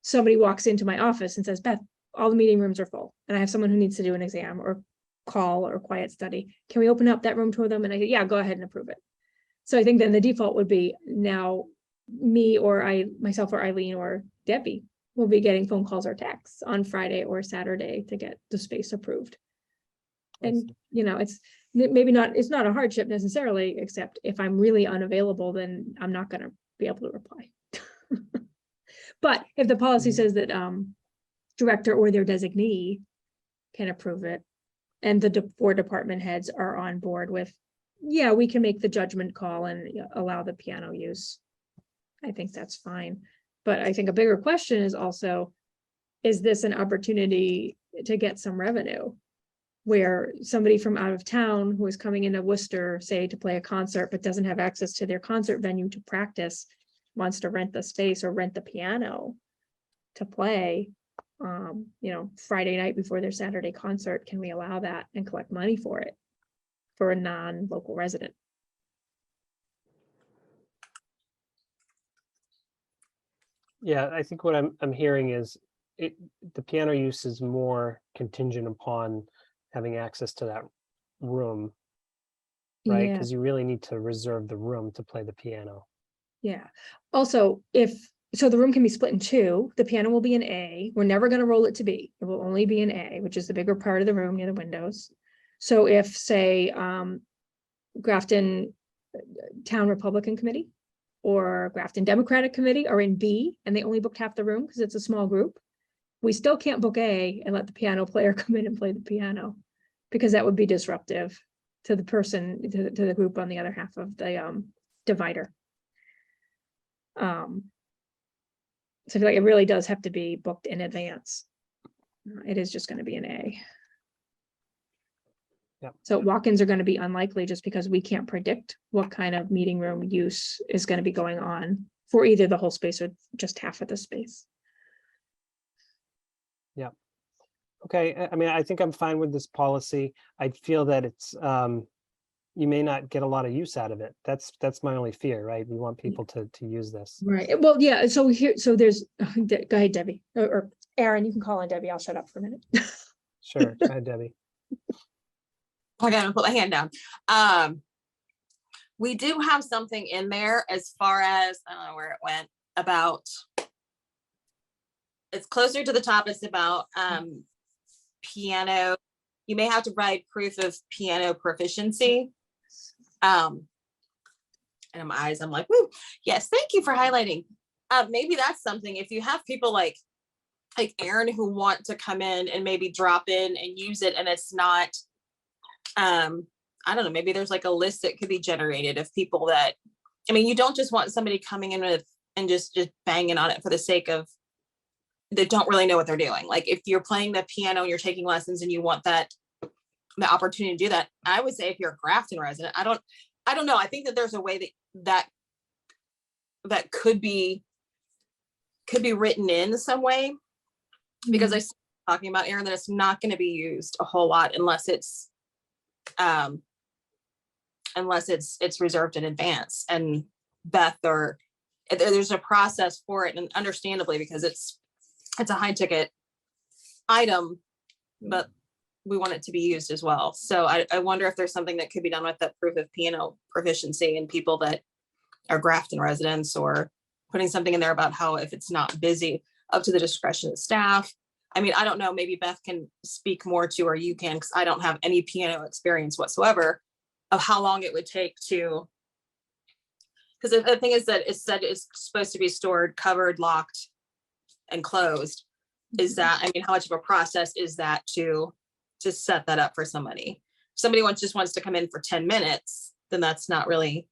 Somebody walks into my office and says, Beth, all the meeting rooms are full, and I have someone who needs to do an exam or call or quiet study. Can we open up that room to them? And I say, yeah, go ahead and approve it. So I think then the default would be, now me or myself or Eileen or Debbie will be getting phone calls or texts on Friday or Saturday to get the space approved. And it's maybe not, it's not a hardship necessarily, except if I'm really unavailable, then I'm not going to be able to reply. But if the policy says that director or their designee can approve it. And the 4 department heads are on board with, yeah, we can make the judgment call and allow the piano use. I think that's fine. But I think a bigger question is also, is this an opportunity to get some revenue? Where somebody from out of town who is coming into Worcester, say, to play a concert, but doesn't have access to their concert venue to practice, wants to rent the space or rent the piano to play, Friday night before their Saturday concert, can we allow that and collect money for it for a non-local resident? Yeah, I think what I'm hearing is the piano use is more contingent upon having access to that room, right? Yeah, Because you really need to reserve the room to play the piano. yeah. Also, so the room can be split in 2. The piano will be in A. We're never going to roll it to B. It will only be in A, which is the bigger part of the room near the windows. So if, say, Grafton Town Republican Committee or Grafton Democratic Committee are in B and they only booked half the room because it's a small group, we still can't book A and let the piano player come in and play the piano, because that would be disruptive to the person, to the group on the other half of the divider. So I feel like it really does have to be booked in advance. It is just going to be an A. Yep. So walk-ins are going to be unlikely just because we can't predict what kind of meeting room use is going to be going on for either the whole space or just half of the space. Okay, I mean, I think I'm fine with this policy. I feel that it's, you may not get a lot of use out of it. That's my only fear, right? We want people to use this. Right. Well, yeah. So there's, go ahead, Debbie, or Aaron, you can call on Debbie. I'll shut up for a minute. Sure, go ahead, Debbie. I gotta put my hand down. We do have something in there as far as, I don't know where it went, about, it's closer to the top, it's about piano. You may have to provide proof of piano proficiency. And in my eyes, I'm like, woo, yes, thank you for highlighting. Maybe that's something, if you have people like Aaron who want to come in and maybe drop in and use it, and it's not, I don't know, maybe there's like a list that could be generated of people that, I mean, you don't just want somebody coming in with and just banging on it for the sake of, they don't really know what they're doing. Like if you're playing the piano and you're taking lessons and you want the opportunity to do that, I would say if you're a Grafton resident, I don't know. I think that there's a way that could be written in some way, because I was talking about, Aaron, that it's not going to be used a whole lot unless it's reserved in advance. And Beth, or there's a process for it, and understandably, because it's a high ticket item, but we want it to be used as well. So I wonder if there's something that could be done with that proof of piano proficiency and people that are Grafton residents, or putting something in there about how if it's not busy, up to the discretion of staff. I mean, I don't know, maybe Beth can speak more to, or you can, because I don't have any piano experience whatsoever, of how long it would take to, because the thing is that it's said it's supposed to be stored, covered, locked, and closed. Is that, I mean, how much of a process is that to set that up for somebody? If somebody just wants to come in for 10 minutes, then that's not really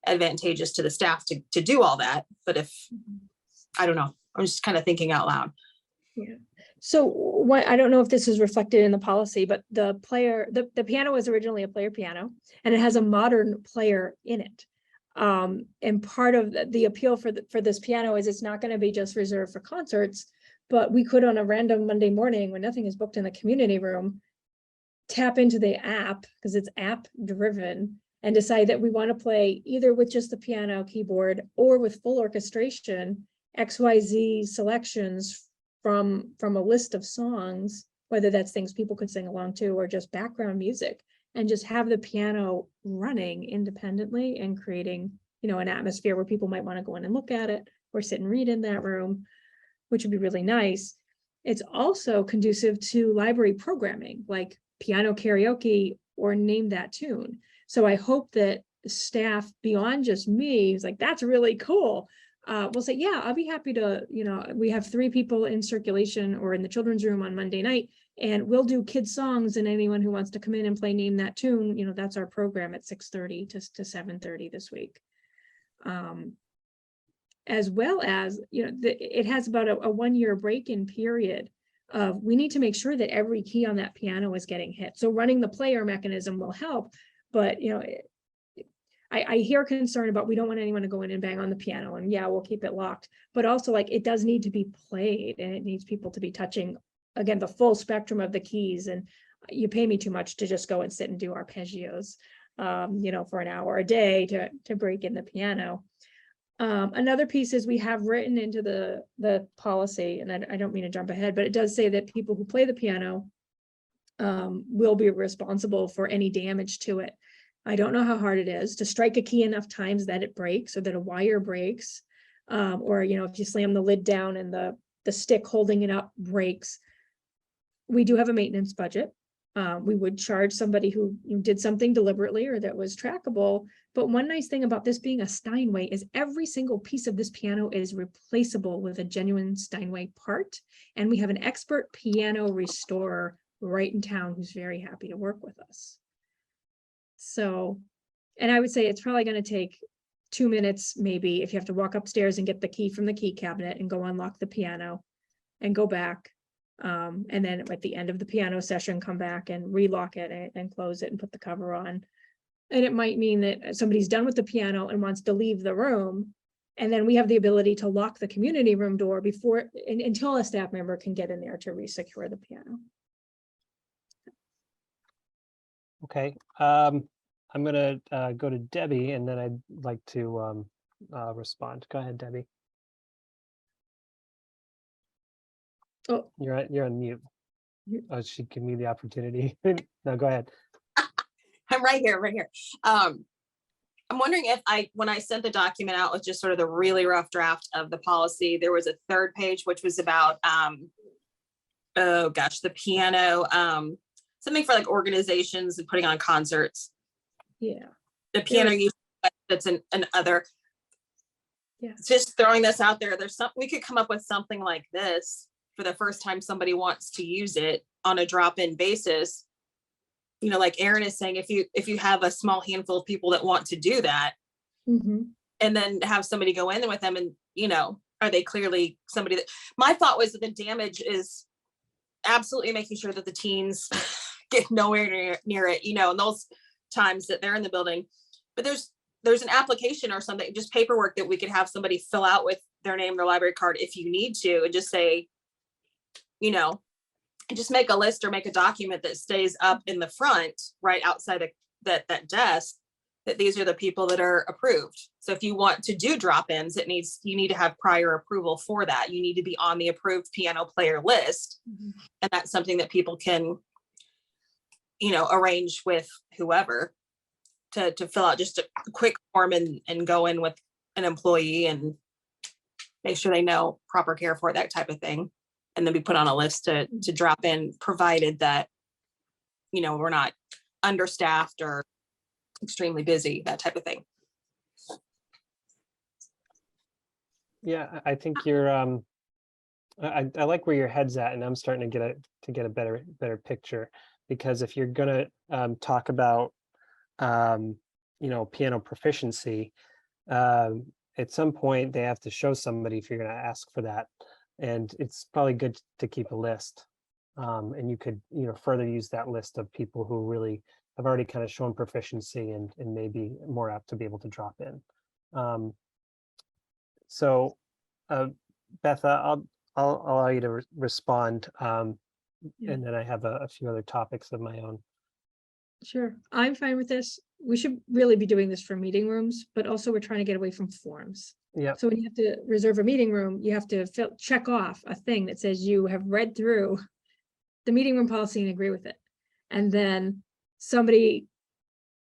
advantageous to the staff to do all that. But if, I don't know, I'm just kind of thinking out loud. Yeah. So what, I don't know if this is reflected in the policy, but the piano was originally a player piano, and it has a modern player in it. And part of the appeal for this piano is it's not going to be just reserved for concerts, but we could, on a random Monday morning when nothing is booked in the community room, tap into the app, because it's app driven, and decide that we want to play either with just the piano keyboard or with full orchestration, XYZ selections from a list of songs, whether that's things people could sing along to or just background music, and just have the piano running independently and creating, an atmosphere where people might want to go in and look at it or sit and read in that room, which would be really nice. It's also conducive to library programming, like piano karaoke or name that tune. So I hope that staff beyond just me is like, that's really cool, will say, yeah, I'll be happy to, you know, we have 3 people in circulation or in the children's room on Monday night, and we'll do kids songs, and anyone who wants to come in and play Name That Tune, you know, that's our program at 6:30 to 7:30 this week. As well as, you know, it has about a 1-year break-in period of, we need to make sure that every key on that piano is getting hit. So running the player mechanism will help, but, you know, I hear concern about, we don't want anyone to go in and bang on the piano, and yeah, we'll keep it locked, but also like, it does need to be played, and it needs people to be touching, again, the full spectrum of the keys. And you pay me too much to just go and sit and do arpeggios, you know, for an hour a day to break in the piano. Another piece is, we have written into the policy, and I don't mean to jump ahead, but it does say that people who play the piano will be responsible for any damage to it. I don't know how hard it is to strike a key enough times that it breaks, or that a wire breaks, or, you know, if you slam the lid down and the stick holding it up breaks. We do have a maintenance budget. We would charge somebody who did something deliberately or that was trackable. But one nice thing about this being a Steinway is every single piece of this piano is replaceable with a genuine Steinway part. And we have an expert piano restorer right in town who's very happy to work with us. So, and I would say it's probably going to take 2 minutes, maybe, if you have to walk upstairs and get the key from the key cabinet and go unlock the piano and go back. And then at the end of the piano session, come back and relock it and close it and put the cover on. And it might mean that somebody's done with the piano and wants to leave the room. And then we have the ability to lock the community room door until a staff member can get in there to re-secure the piano. Okay, I'm gonna go to Debbie, and then I'd like to respond. Go ahead, Debbie. Oh, You're on mute. Oh, she give me the opportunity. No, go ahead. I'm right here, right here. I'm wondering if when I sent the document out with just sort of the really rough draft of the policy, there was a 3rd page, which was about, oh gosh, the piano, something for like organizations and putting on concerts. yeah. The piano use, that's an other. Yeah. Just throwing this out there, we could come up with something like this for the first time somebody wants to use it on a drop-in basis. You know, like Erin is saying, if you have a small handful of people that want to do that, Mm-hmm. and then have somebody go in with them, and, you know, are they clearly somebody that, my thought was that the damage is absolutely making sure that the teens get nowhere near it, you know, in those times that they're in the building. But there's an application or something, just paperwork that we could have somebody fill out with their name, their library card, if you need to, and just say, you know, just make a list or make a document that stays up in the front, right outside that desk, that these are the people that are approved. So if you want to do drop-ins, you need to have prior approval for that. You need to be on the approved piano player list. Mm-hmm. And that's something that people can, you know, arrange with whoever to fill out just a quick form and go in with an employee and make sure they know proper care for it, that type of thing. And then be put on a list to drop in, provided that, you know, we're not understaffed or extremely busy, that type of thing. Yeah, I think you're I like where your head's at, and I'm starting to get a better picture, because if you're gonna talk about you know, piano proficiency, at some point they have to show somebody if you're going to ask for that, and it's probably good to keep a list, and you could, you know, further use that list of people who really have already kind of shown proficiency and maybe more apt to be able to drop in. So Betha, I'll allow you to respond, Yeah. and then I have a few other topics of my own. Sure, I'm fine with this. We should really be doing this for meeting rooms, but also we're trying to get away from forms. Yeah. So when you have to reserve a meeting room, you have to check off a thing that says you have read through the meeting room policy and agree with it. And then somebody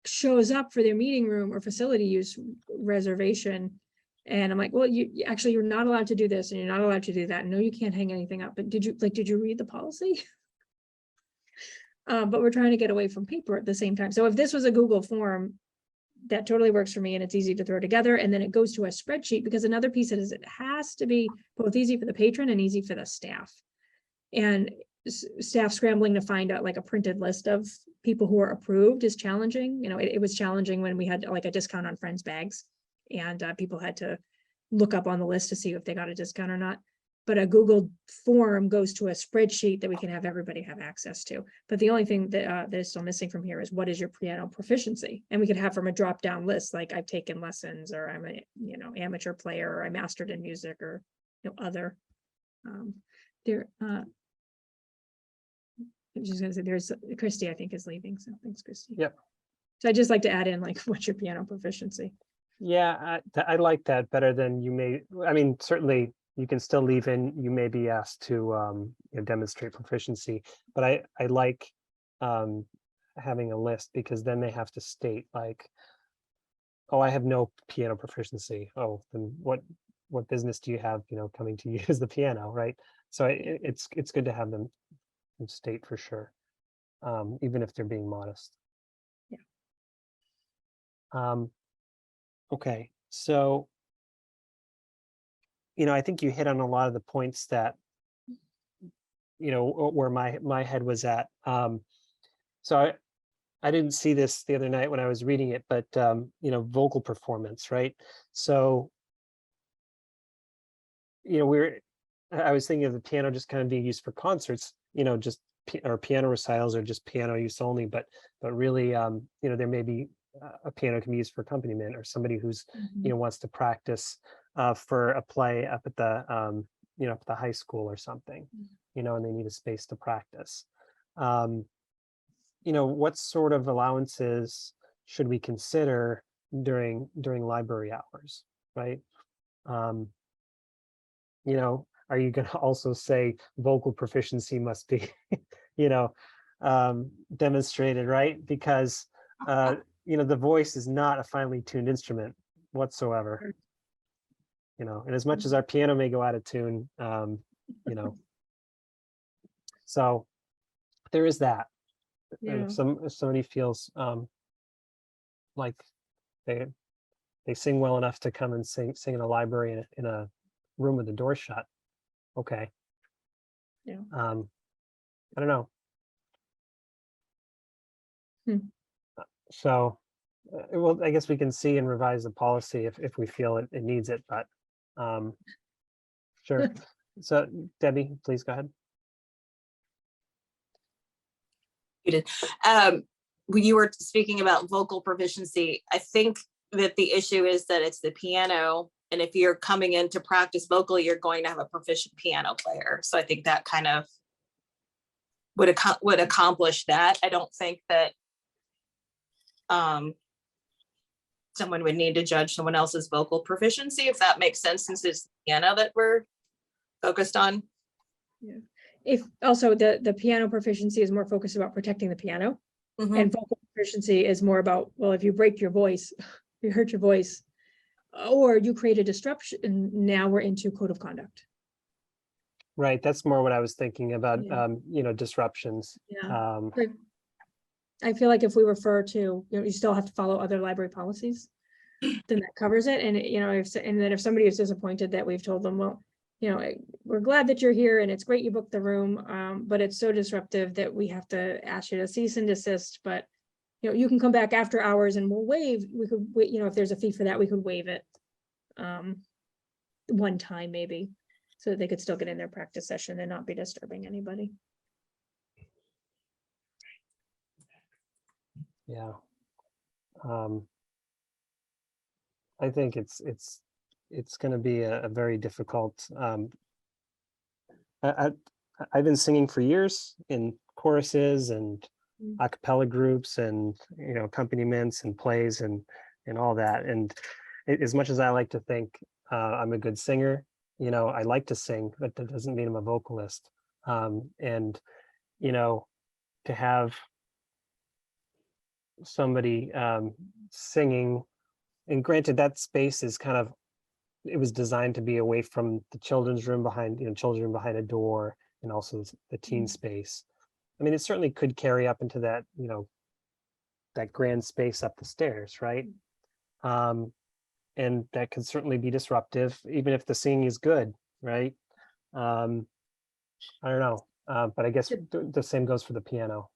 shows up for their meeting room or facility use reservation. And I'm like, well, you're not allowed to do this and you're not allowed to do that. No, you can't hang anything up. But did you read the policy? But we're trying to get away from paper at the same time. So if this was a Google form, that totally works for me, and it's easy to throw together. And then it goes to a spreadsheet, because another piece is it has to be both easy for the patron and easy for the staff. And staff scrambling to find out like a printed list of people who are approved is challenging. You know, it was challenging when we had like a discount on Friends bags, and people had to look up on the list to see if they got a discount or not. But a Google form goes to a spreadsheet that we can have everybody have access to. But the only thing that is still missing from here is what is your piano proficiency? And we could have from a drop down list, like I've taken lessons, or I'm a, you know, amateur player, or I mastered in music, or, you know, other. There, I'm just gonna say there's Christy, I think, is leaving. So thanks, Christy. Yep. So I just like to add in like, what's your piano proficiency? Yeah, I like that better than you may, I mean, certainly you can still leave in, you may be asked to you know, demonstrate proficiency, but I like having a list, because then they have to state like, oh, I have no piano proficiency. Oh, then what business do you have, you know, coming to use the piano, right? So it's good to have them state for sure, even if they're being modest. Yeah. Okay, so, you know, I think you hit on a lot of the points that, you know, where my head was at. So I didn't see this the other night when I was reading it, but you know, vocal performance, right? So, you know, I was thinking of the piano just kind of being used for concerts, you know, just or piano recitals, or just piano use only, but really, you know, there may be a piano can be used for accompaniment, or somebody who's, you know, wants to practice for a play up at the you know, up at the high school or something, you know, and they need a space to practice. You know, what sort of allowances should we consider during library hours, right? You know, are you going to also say vocal proficiency must be, you know, demonstrated, right? Because you know, the voice is not a finely tuned instrument whatsoever. You know, and as much as our piano may go out of tune, you know, so there is that. And if somebody feels like they sing well enough to come and sing in a library in a room with the door shut, okay. Yeah. I don't know. So, well, I guess we can see and revise the policy if we feel it needs it, but sure. So Debbie, please go ahead. You did. When you were speaking about vocal proficiency, I think that the issue is that it's the piano, and if you're coming in to practice vocally, you're going to have a proficient piano player. So I think that kind of would accomplish that. I don't think that someone would need to judge someone else's vocal proficiency, if that makes sense, since it's the piano that we're focused on. Yeah. If also the piano proficiency is more focused about protecting the piano, and vocal proficiency is more about, well, if you break your voice, you hurt your voice, or you create a disruption, now we're into code of conduct. Right, that's more what I was thinking about. Yeah. You know, disruptions. Yeah. I feel like if we refer to, you know, you still have to follow other library policies, then that covers it. And you know, and then if somebody is disappointed that we've told them, well, you know, we're glad that you're here and it's great you booked the room, but it's so disruptive that we have to ask you to cease and desist. But you know, you can come back after hours and we'll waive. We could, you know, if there's a fee for that, we could waive it one time maybe, so that they could still get in their practice session and not be disturbing anybody. Yeah. I think it's going to be a very difficult. I've been singing for years in choruses and a cappella groups, and you know, accompaniments and plays and all that. And as much as I like to think I'm a good singer, you know, I like to sing, but that doesn't mean I'm a vocalist. And you know, to have somebody singing, and granted that space is kind of, it was designed to be away from the children's room behind, you know, children behind a door, and also the teen space. I mean, it certainly could carry up into that, you know, that grand space up the stairs, right? And that could certainly be disruptive, even if the singing is good, right? I don't know, but I guess the same goes for the piano.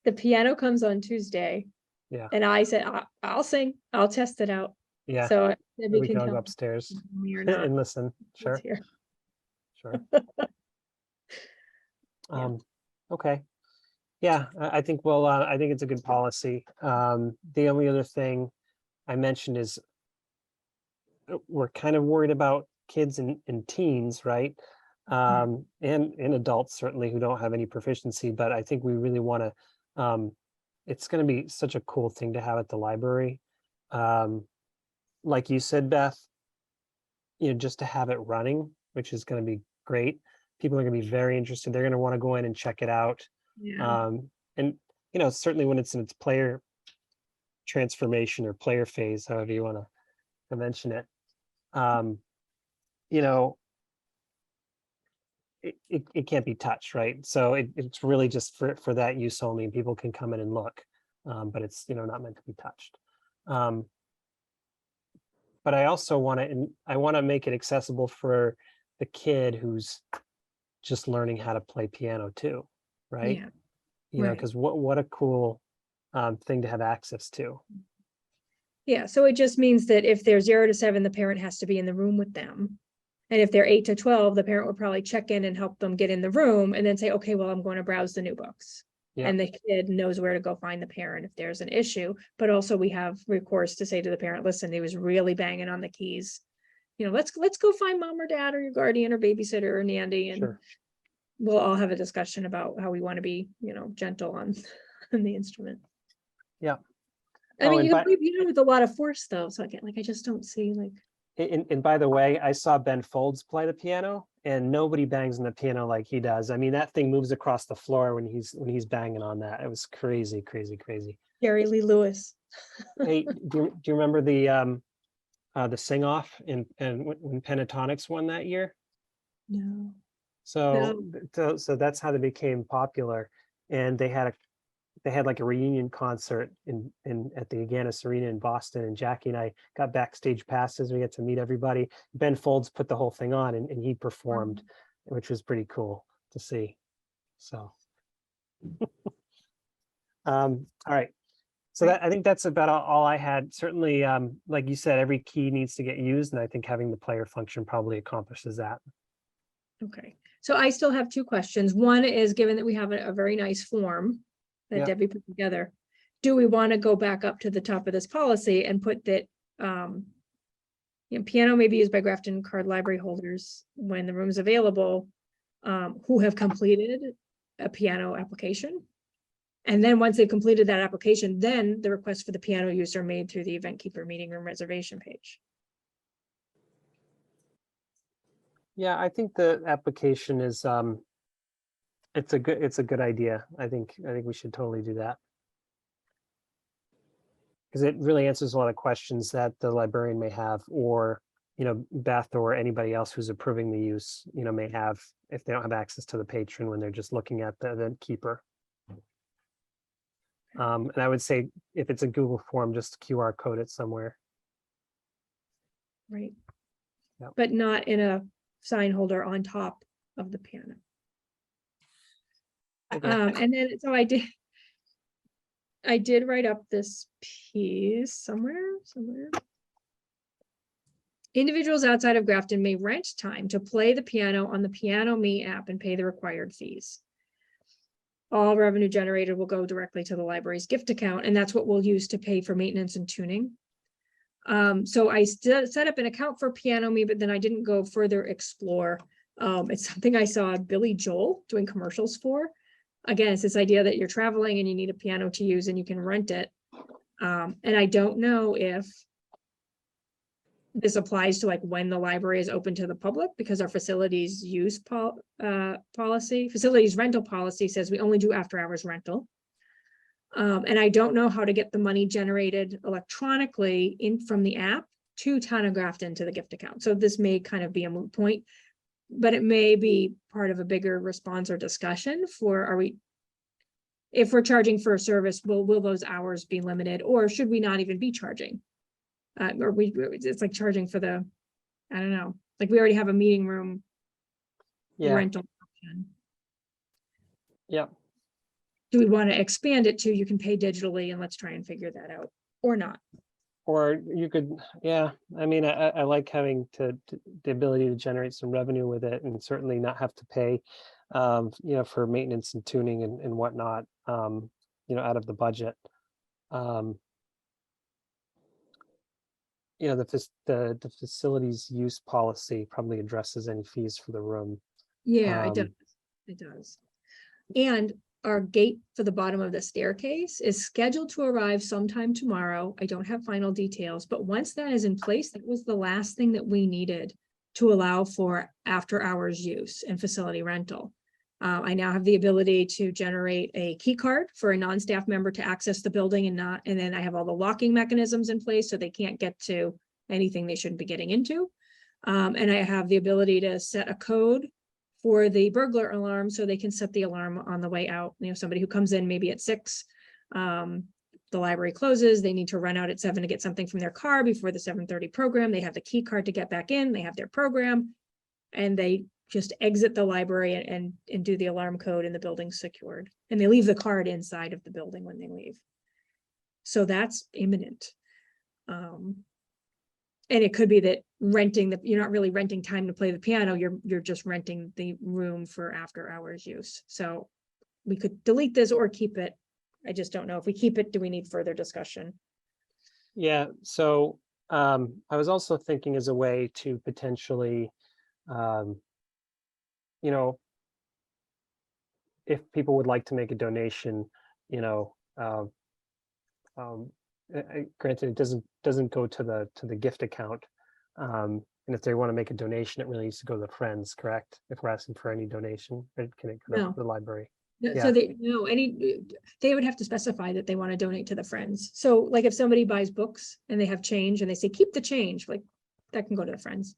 The piano comes on Tuesday. Yeah. And I said, I'll sing, I'll test it out. Yeah, So Debbie we can can all tell go me upstairs me or not. and listen. Sure, It's here. sure. Yeah. Okay. Yeah, I think, well, I think it's a good policy. The only other thing I mentioned is we're kind of worried about kids and teens, right? And adults certainly who don't have any proficiency, but I think we really want to, it's going to be such a cool thing to have at the library. Like you said, Beth, just to have it running, which is going to be great. People are going to be very interested. They're going to want to go in and check it out. Yeah. And certainly when it's in its player transformation or player phase, however you want to mention it, it can't be touched, right? So it's really just for that use only, and people can come in and look, but it's not meant to be touched. But I also want to make it accessible for the kid who's just learning how to play piano too, right? Yeah. Because what a cool thing to have access to. Yeah, so it just means that if they're 0 to 7, the parent has to be in the room with them. And if they're 8 to 12, the parent would probably check in and help them get in the room and then say, okay, well, I'm going to browse the new books. Yeah. And the kid knows where to go find the parent if there's an issue. But also we have recourse to say to the parent, listen, he was really banging on the keys. Let's go find mom or dad or your guardian or babysitter or nanny. And Sure. we'll all have a discussion about how we want to be, gentle on the instrument. Yeah. I mean, you can play piano with a lot of force though. So again, I just don't see And by the way, I saw Ben Folds play the piano, and nobody bangs on the piano like he does. I mean, that thing moves across the floor when he's banging on that. It was crazy, crazy, crazy. Jerry Lee Lewis. Hey, do you remember the sing off and when Pentatonics won that year? No. So that's how they became popular, and they had like a reunion concert at the Aganis Arena in Boston, and Jackie and I got backstage passes. We got to meet everybody. Ben Folds put the whole thing on, and he performed, which was pretty cool to see. So, all right. So I think that's about all I had. Certainly, like you said, every key needs to get used, and I think having the player function probably accomplishes that. Okay, so I still have 2 questions. One is, given that we have a very nice form that Yeah. Debbie put together, do we want to go back up to the top of this policy and put that piano may be used by Grafton card library holders when the room is available, who have completed a piano application? And then once they've completed that application, then the request for the piano use are made through the event keeper meeting room reservation page. Yeah, I think the application is it's a good idea. I think we should totally do that, because it really answers a lot of questions that the librarian may have, or Beth or anybody else who's approving the use may have, if they don't have access to the patron when they're just looking at the event keeper. And I would say if it's a Google form, just QR code it somewhere. Right. Yep. But not in a sign holder on top of the piano. Okay. And then, so I did write up this piece somewhere. Individuals outside of Grafton may rent time to play the piano on the Piano Me app and pay the required fees. All revenue generated will go directly to the library's gift account, and that's what we'll use to pay for maintenance and tuning. So I set up an account for Piano Me, but then I didn't go further explore. It's something I saw Billy Joel doing commercials for. Again, it's this idea that you're traveling and you need a piano to use and you can rent it. And I don't know if this applies to when the library is open to the public, because our facilities use facilities rental policy says we only do after hours rental. And I don't know how to get the money generated electronically from the app to Town of Grafton to the gift account. So this may kind of be a moot point, but it may be part of a bigger response or discussion if we're charging for a service, will those hours be limited, or should we not even be charging Or it's like charging for the, I don't know, like we already have a meeting room Yeah, rental option. yeah. Do we want to expand it to you can pay digitally, and let's try and figure that out, or not? Or you could, yeah, I mean, I like having the ability to generate some revenue with it and certainly not have to pay, for maintenance and tuning and whatnot, out of the budget. Um, the facilities use policy probably addresses any fees for the room. Yeah, it does. Um, It does. And our gate for the bottom of the staircase is scheduled to arrive sometime tomorrow. I don't have final details, but once that is in place, that was the last thing that we needed to allow for after hours use and facility rental. I now have the ability to generate a key card for a non-staff member to access the building and then I have all the locking mechanisms in place so they can't get to anything they shouldn't be getting into. And I have the ability to set a code for the burglar alarm so they can set the alarm on the way out. Somebody who comes in maybe at 6, the library closes, they need to run out at 7 to get something from their car before the 7:30 program. They have the key card to get back in, they have their program, and they just exit the library and do the alarm code, and the building's secured. And they leave the card inside of the building when they leave. So that's imminent. And it could be that you're not really renting time to play the piano, you're just renting the room for after hours use. So we could delete this or keep it. I just don't know. If we keep it, do we need further discussion? Yeah, so I was also thinking as a way to potentially, if people would like to make a donation, granted, it doesn't go to the gift account. And if they want to make a donation, it really needs to go to the friends, correct? If we're asking for any donation, it can go to No. the library. No, Yeah. so they would have to specify that they want to donate to the friends. So like if somebody buys books and they have change and they say, keep the change, like that can go to the friends.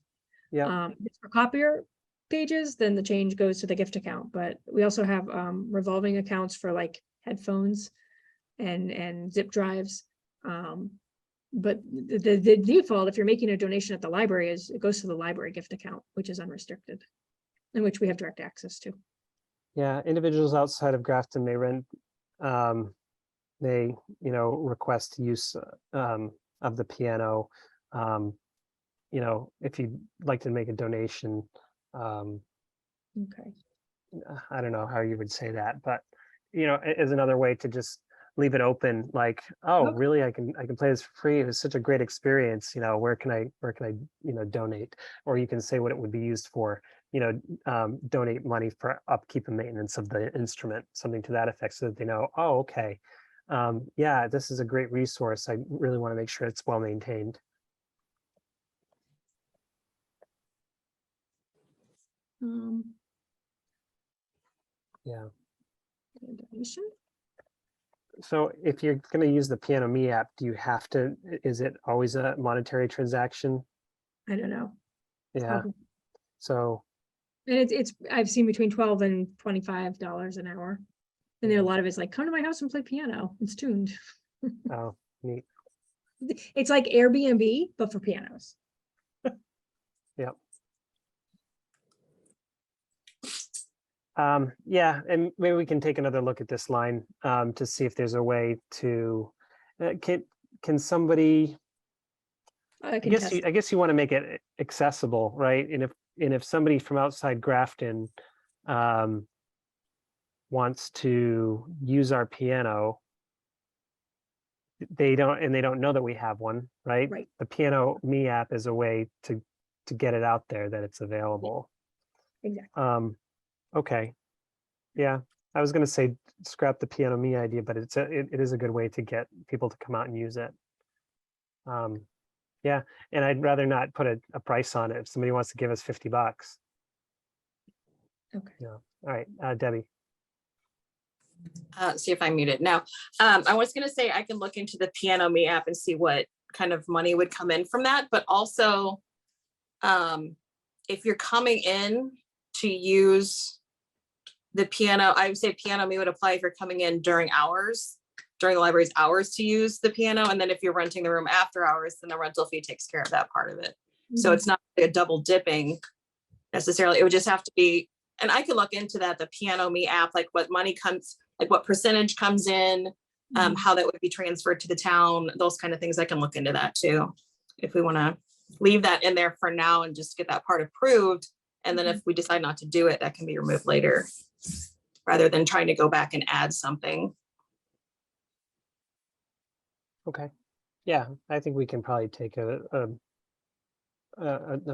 Yeah, If it's for copier pages, then the change goes to the gift account, but we also have revolving accounts for like headphones and zip drives. But the default, if you're making a donation at the library, is it goes to the library gift account, which is unrestricted, and which we have direct access to. yeah. Individuals outside of Grafton may request use of the piano. If you'd like to make a donation, Okay. I don't know how you would say that, but is another way to just leave it open, like, oh, Okay. really, I can play this for free. It was such a great experience. Where can I donate? Or you can say what it would be used for. Donate money for upkeep and maintenance of the instrument, something to that effect, so that they know, oh, okay, yeah, this is a great resource. I really want to make sure it's well maintained. Yeah. Donation. So if you're going to use the Piano Me app, do you have to, is it always a monetary transaction? I don't know. Yeah. Probably. So, And it's I've seen between $12 and $25 an hour. And there are a lot of it's like, come to my house and play piano. It's tuned. oh, neat. It's like Airbnb, but for pianos. Yep. Yeah, and maybe we can take another look at this line to see if there's a way to, can somebody, I I can guess test. you want to make it accessible, right? And if somebody from outside Grafton wants to use our piano, they don't know that we have one, right? Right. The Piano Me app is a way to get it out there that it's available. Exactly. Okay. Yeah, I was going to say scrap the Piano Me idea, but it is a good way to get people to come out and use it. Yeah, and I'd rather not put a price on it. If somebody wants to give us $50. Okay. Yeah. All right, Debbie. See if I'm muted now. I was gonna say I can look into the Piano Me app and see what kind of money would come in from that, but also if you're coming in to use the piano, I would say Piano Me would apply if you're coming in during hours. during the library's hours to use the piano. And then if you're renting the room after hours, then the rental fee takes care of that part of it. So Mhm. it's not a double dipping necessarily. It would just have to be, and I could look into that, the Piano Me app, like what money comes, like what percentage comes in, Mhm. how that would be transferred to the town, those kind of things. I can look into that too. If we want to leave that in there for now and just get that part approved. And then if we decide not to do it, that can be removed later, rather than trying to go back and add something. Okay. Yeah, I think we can probably take a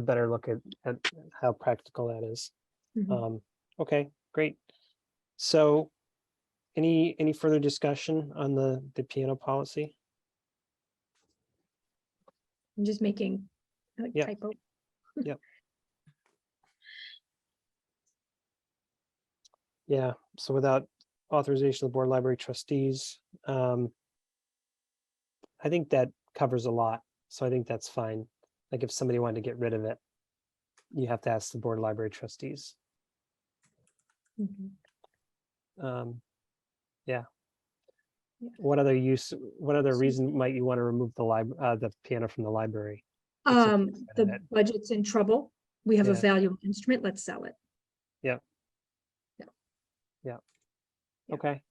better look at how practical that is. Mhm. Okay, great. So any further discussion on the piano policy? I'm just making a Yeah. typo. Yeah, so without authorization of the board of library trustees, I think that covers a lot. So I think that's fine. Like if somebody wanted to get rid of it, you have to ask the board of library trustees. Mhm. Yeah. Yeah. What other reason might you want to remove the piano from the library? Except for that The it- budget's in trouble. We have a Yeah. valuable instrument. Let's sell it. Yeah. Yeah. Yeah. Yeah. Okay.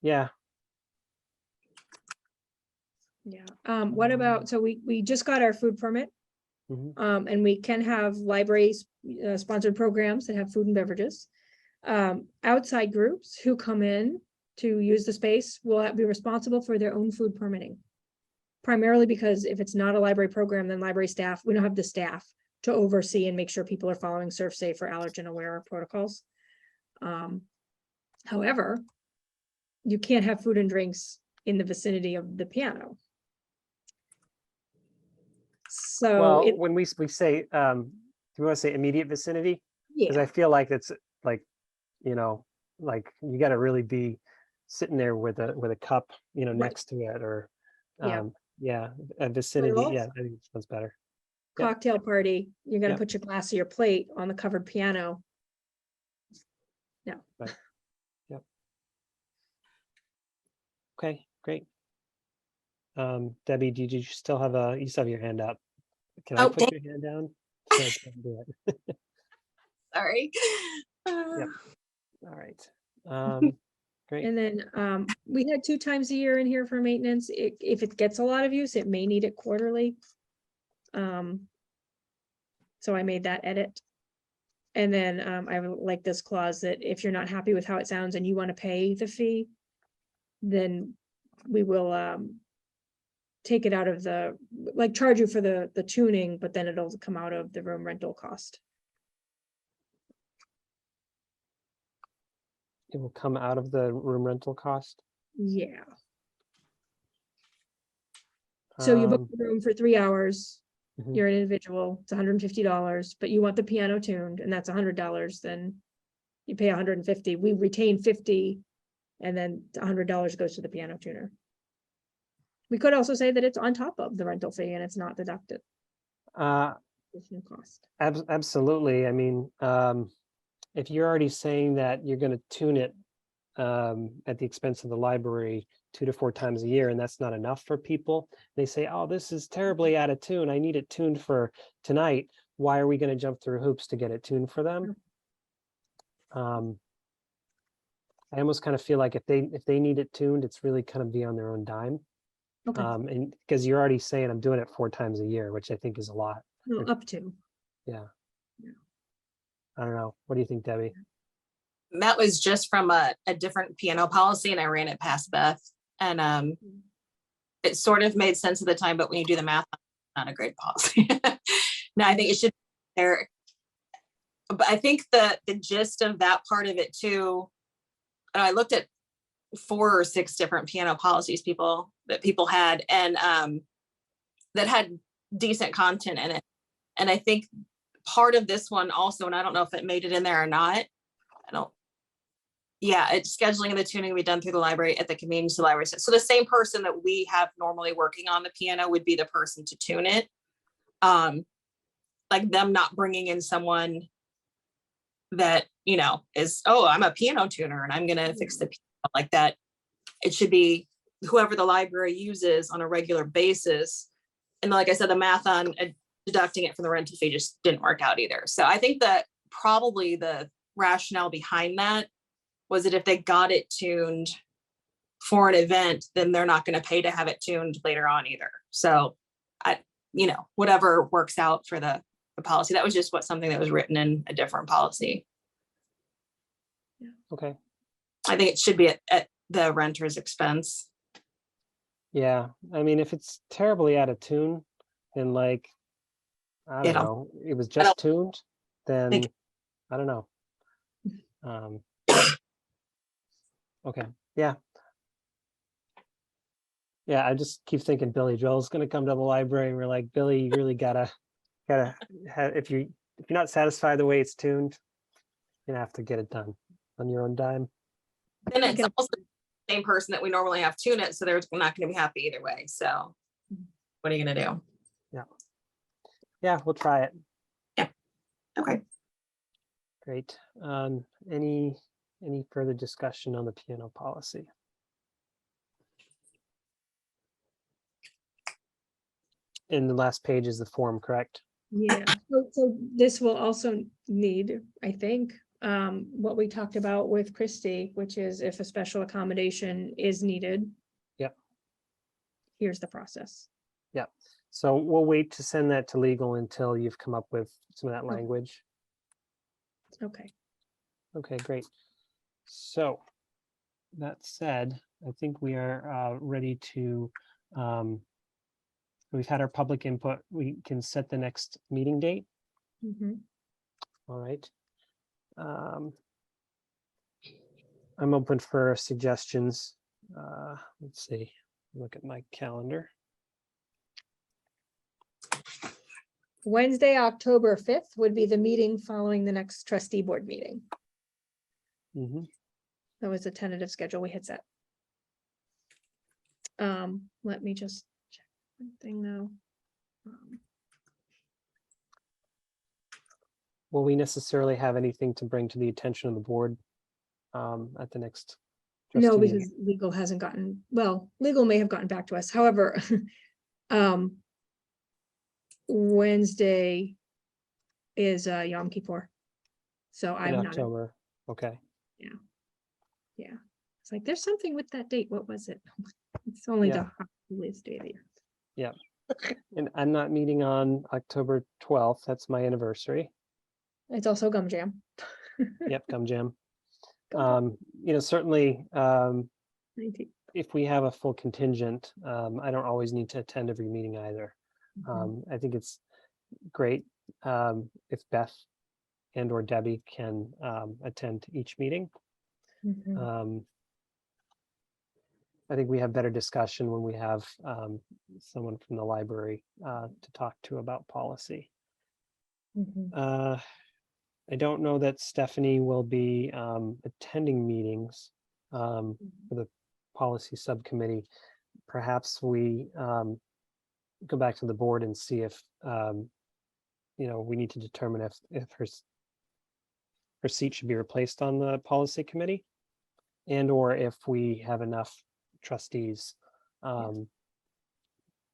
Yeah. Yeah. What about, so we just got our food permit, Mhm. and we can have libraries, sponsored programs that have food and beverages. Outside groups who come in to use the space will be responsible for their own food permitting. Primarily because if it's not a library program, then library staff, we don't have the staff to oversee and make sure people are following serve safe or allergen aware protocols. However, you can't have food and drinks in the vicinity of the piano. So Well, it, when we say, do we want to say immediate vicinity? Because yeah, I feel like it's like, like you got to really be sitting there with a cup, Right. next to it, or Yeah. yeah, a vicinity. also- Yeah, I think it sounds better. cocktail party, you're gonna Yep. put your glass or your plate on the covered piano. Okay, great. Debbie, you still have your hand up? Can I Oh, put your hand down? So I can do it. Sorry. Yep. All right. Great. And then we had 2 times a year in here for maintenance. If it gets a lot of use, it may need it quarterly. So I made that edit. And then I like this clause that if you're not happy with how it sounds and you want to pay the fee, then we will take it out of charge you for the tuning, but then it'll come out of the room rental cost. It will come out of the room rental cost. Yeah. So you book Um, the room for 3 hours, mhm. you're an individual, it's $150, but you want the piano tuned and that's $100, then you pay $150. We retain 50 and then $100 goes to the piano tuner. We could also say that it's on top of the rental fee and it's not deducted. Additional cost. Absolutely. I mean, if you're already saying that you're going to tune it at the expense of the library 2 to 4 times a year, and that's not enough for people, they say, oh, this is terribly out of tune. I need it tuned for tonight. Why are we going to jump through hoops to get it tuned for them? I almost kind of feel like if they need it tuned, it's really kind of be on their own dime. Okay. And because you're already saying I'm doing it 4 times a year, which I think is a lot. No, up to. Yeah. Yeah. I don't know. What do you think, Debbie? That was just from a different piano policy, and I ran it past Beth, and it sort of made sense at the time, but when you do the math, not a great policy. No, I think it should be there. But I think the gist of that part of it too, and I looked at 4 or 6 different piano policies people had, and that had decent content in it. And I think part of this one also, and I don't know if it made it in there or not, it's scheduling and the tuning will be done through the library at the convenience of the library. So the same person that we have normally working on the piano would be the person to tune it. Like them not bringing in someone that, is, oh, I'm a piano tuner and I'm going to fix the piano like that. It should be whoever the library uses on a regular basis. And like I said, the math on deducting it from the rental fee just didn't work out either. So I think that probably the rationale behind that was that if they got it tuned for an event, then they're not going to pay to have it tuned later on either. So whatever works out for the policy, that was just something that was written in a different policy. Okay. I think it should be at the renter's expense. Yeah, I mean, if it's terribly out of tune, then like, I don't Yeah. know, it was just tuned, then Think- I don't know. Okay, yeah. Yeah, I just keep thinking Billy Joel's gonna come to the library and we're like, Billy, you really gotta have, if you're not satisfied the way it's tuned, you're gonna have to get it done on your own dime. Then it's Okay. almost the same person that we normally have tune it, so they're not going to be happy either way. So what are you going to do? Yeah, we'll try it. Okay. Great. Any further discussion on the piano policy? In the last page is the form, correct? Yeah, so this will also need, I think, what we talked about with Christie, which is if a special accommodation is needed. Yep. Here's the process. Yep. So we'll wait to send that to legal until you've come up with some of that Okay. language. Okay. Okay, great. So that said, I think we are ready to, we've had our public input. We can set the next meeting date. Mhm. All right. I'm open for suggestions. Let's see, look at my calendar. Wednesday, October 5th would be the meeting following the next trustee board meeting. Mhm. That was a tentative schedule we had set. Let me just check one thing now. Will we necessarily have anything to bring to the attention of the board at the next? No, trustee meeting? because legal hasn't gotten, well, legal may have gotten back to us. However, Wednesday is Yom Kippur. So In I'm not, October, okay. yeah. It's like, there's something with that date. What was it? It's only Yeah. the holiest day of the year. And I'm not meeting on October 12th. That's my anniversary. It's also Gum Jam. Yep, Gum Jam. Gum Jam. Certainly, 19th. if we have a full contingent, I don't always need to attend every meeting either. Mhm. I think it's great if Beth and or Debbie can attend each meeting. Mhm. I think we have better discussion when we have someone from the library to talk to about policy. Mhm. I don't know that Stephanie will be attending meetings for the policy subcommittee. Perhaps we go back to the board and see if we need to determine if her seat should be replaced on the policy committee, and or if we have enough trustees to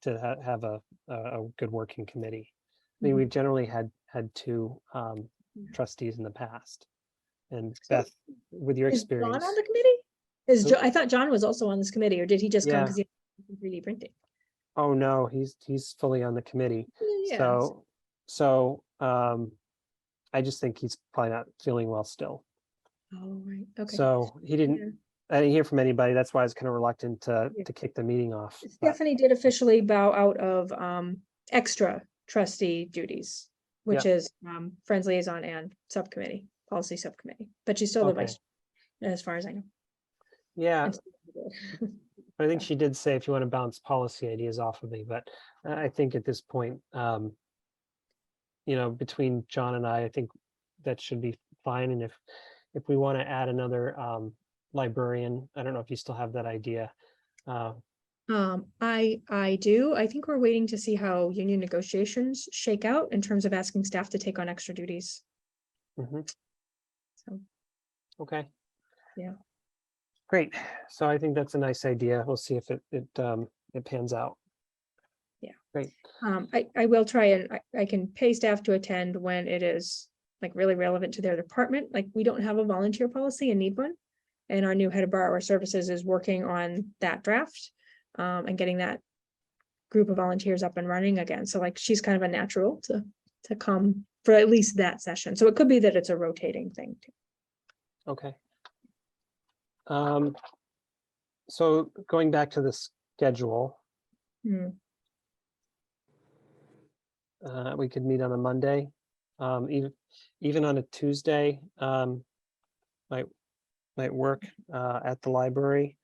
have a good working committee. I mean, Mhm. we've generally had two trustees in the past. And So, Beth, with your Is John experience, on the committee? Who? I thought John was also on this committee, or did he just come Yeah. because he had 3D printing? oh no, he's fully on the committee. Yeah. So I just think he's probably not feeling well still. Oh, right, okay. So he didn't. Yeah. I didn't hear from anybody. That's why I was kind of reluctant to Yeah. kick the meeting off. But Stephanie did officially bow out of extra trustee duties, which is Friends Liaison and subcommittee, policy subcommittee, but she's still the Okay. vice, as far as I know. yeah, And still good. I think she did say if you want to bounce policy ideas off of me, but I think at this point, between John and I think that should be fine. And if we want to add another librarian, I don't know if you still have that idea. I do. I think we're waiting to see how union negotiations shake out in terms of asking staff to take on extra duties. Mhm. So, Okay. Yeah. Great. So I think that's a nice idea. We'll see if it pans out. Yeah. Great. I will try and I can pay staff to attend when it is like really relevant to their department. Like we don't have a volunteer policy and need one. And our new head of borrower services is working on that draft and getting that group of volunteers up and running again. So like she's kind of a natural to come for at least that session. So it could be that it's a rotating thing too. Okay. So going back to the schedule, Hmm. we could meet on a Monday, even on a Tuesday, might work at the library,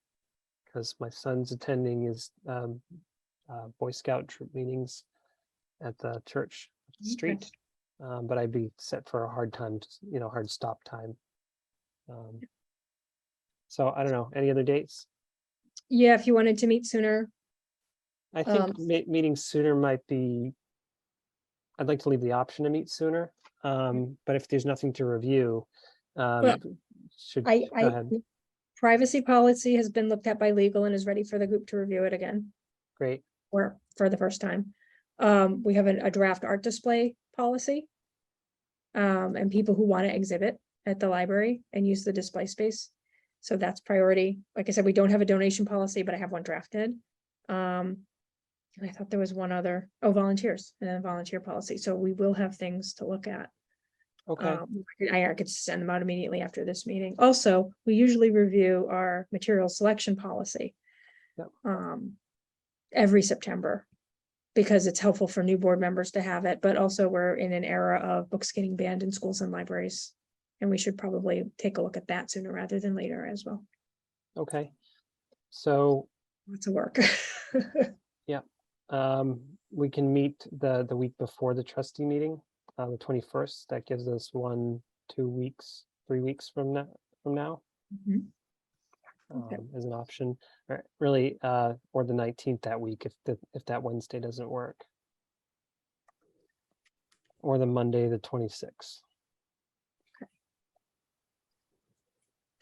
because my son's attending his Boy Scout troop meetings at the church up the street. But I'd be set for a hard time, hard stop time. So I don't know, any other dates? Yeah, if you wanted to meet sooner. I think meeting sooner might be, I'd like to leave the option to meet sooner. But if there's nothing to review, Well, go I ahead. privacy policy has been looked at by legal and is ready for the group to review it again. Great. Or for the first time. We have a draft art display policy. And people who want to exhibit at the library and use the display space. So that's priority. Like I said, we don't have a donation policy, but I have one drafted. And I thought there was one other, volunteers and then volunteer policy. So we will have things to look at. Okay. I could send them out immediately after this meeting. Also, we usually review our material selection policy. Yep. Every September, because it's helpful for new board members to have it, but also we're in an era of books getting banned in schools and libraries. And we should probably take a look at that sooner rather than later as well. Okay. So Lots of work. we can meet the week before the trustee meeting, the 21st. That gives us 1, 2 weeks, 3 weeks from now. Mhm. Okay. As an option, or really, or the 19th that week if that Wednesday doesn't work, or the Monday the 26th.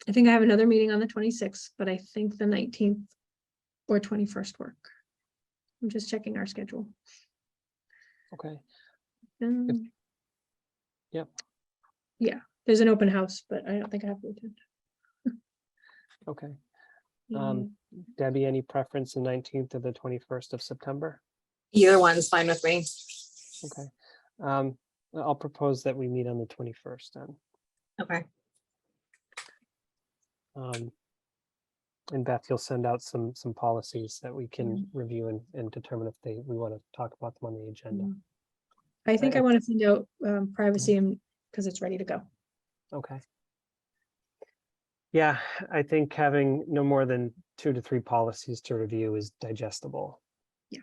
I think I have another meeting on the 26th, but I think the 19th or 21st work. I'm just checking our schedule. Okay. Yeah, Yep. there's an open house, but I don't think I have to attend. Okay. Yeah. Debbie, any preference, the 19th or the 21st of September? Either one's fine with me. Okay. I'll propose that we meet on the 21st then. Okay. And Beth, you'll send out some policies that we can review and determine if we want to talk about them on the agenda. I think I want to send out privacy Mm-hmm. and because it's ready to go. Okay. Yeah, I think having no more than 2 to 3 policies to review is digestible. Yeah.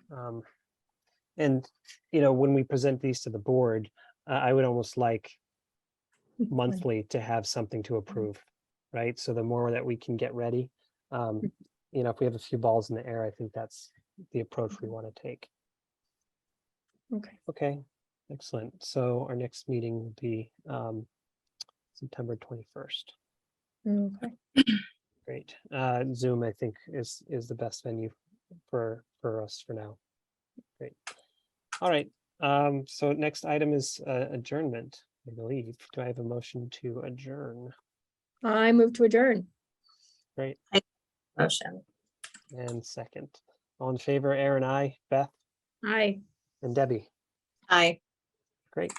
And, when we present these to the board, I would almost like monthly to have something to approve, right? So the more that we can get ready, if we have a few balls in the air, I think that's the approach we want to take. Okay. Okay, excellent. So our next meeting will be September 21st. Okay. Great. Zoom, I think, is the best venue for us for now. Great. All right. So next item is adjournment, I believe. Do I have a motion to adjourn? I move to adjourn. Great. Motion. And second. All in favor, Aaron, I, Beth, Aye. and Debbie. Aye. Great.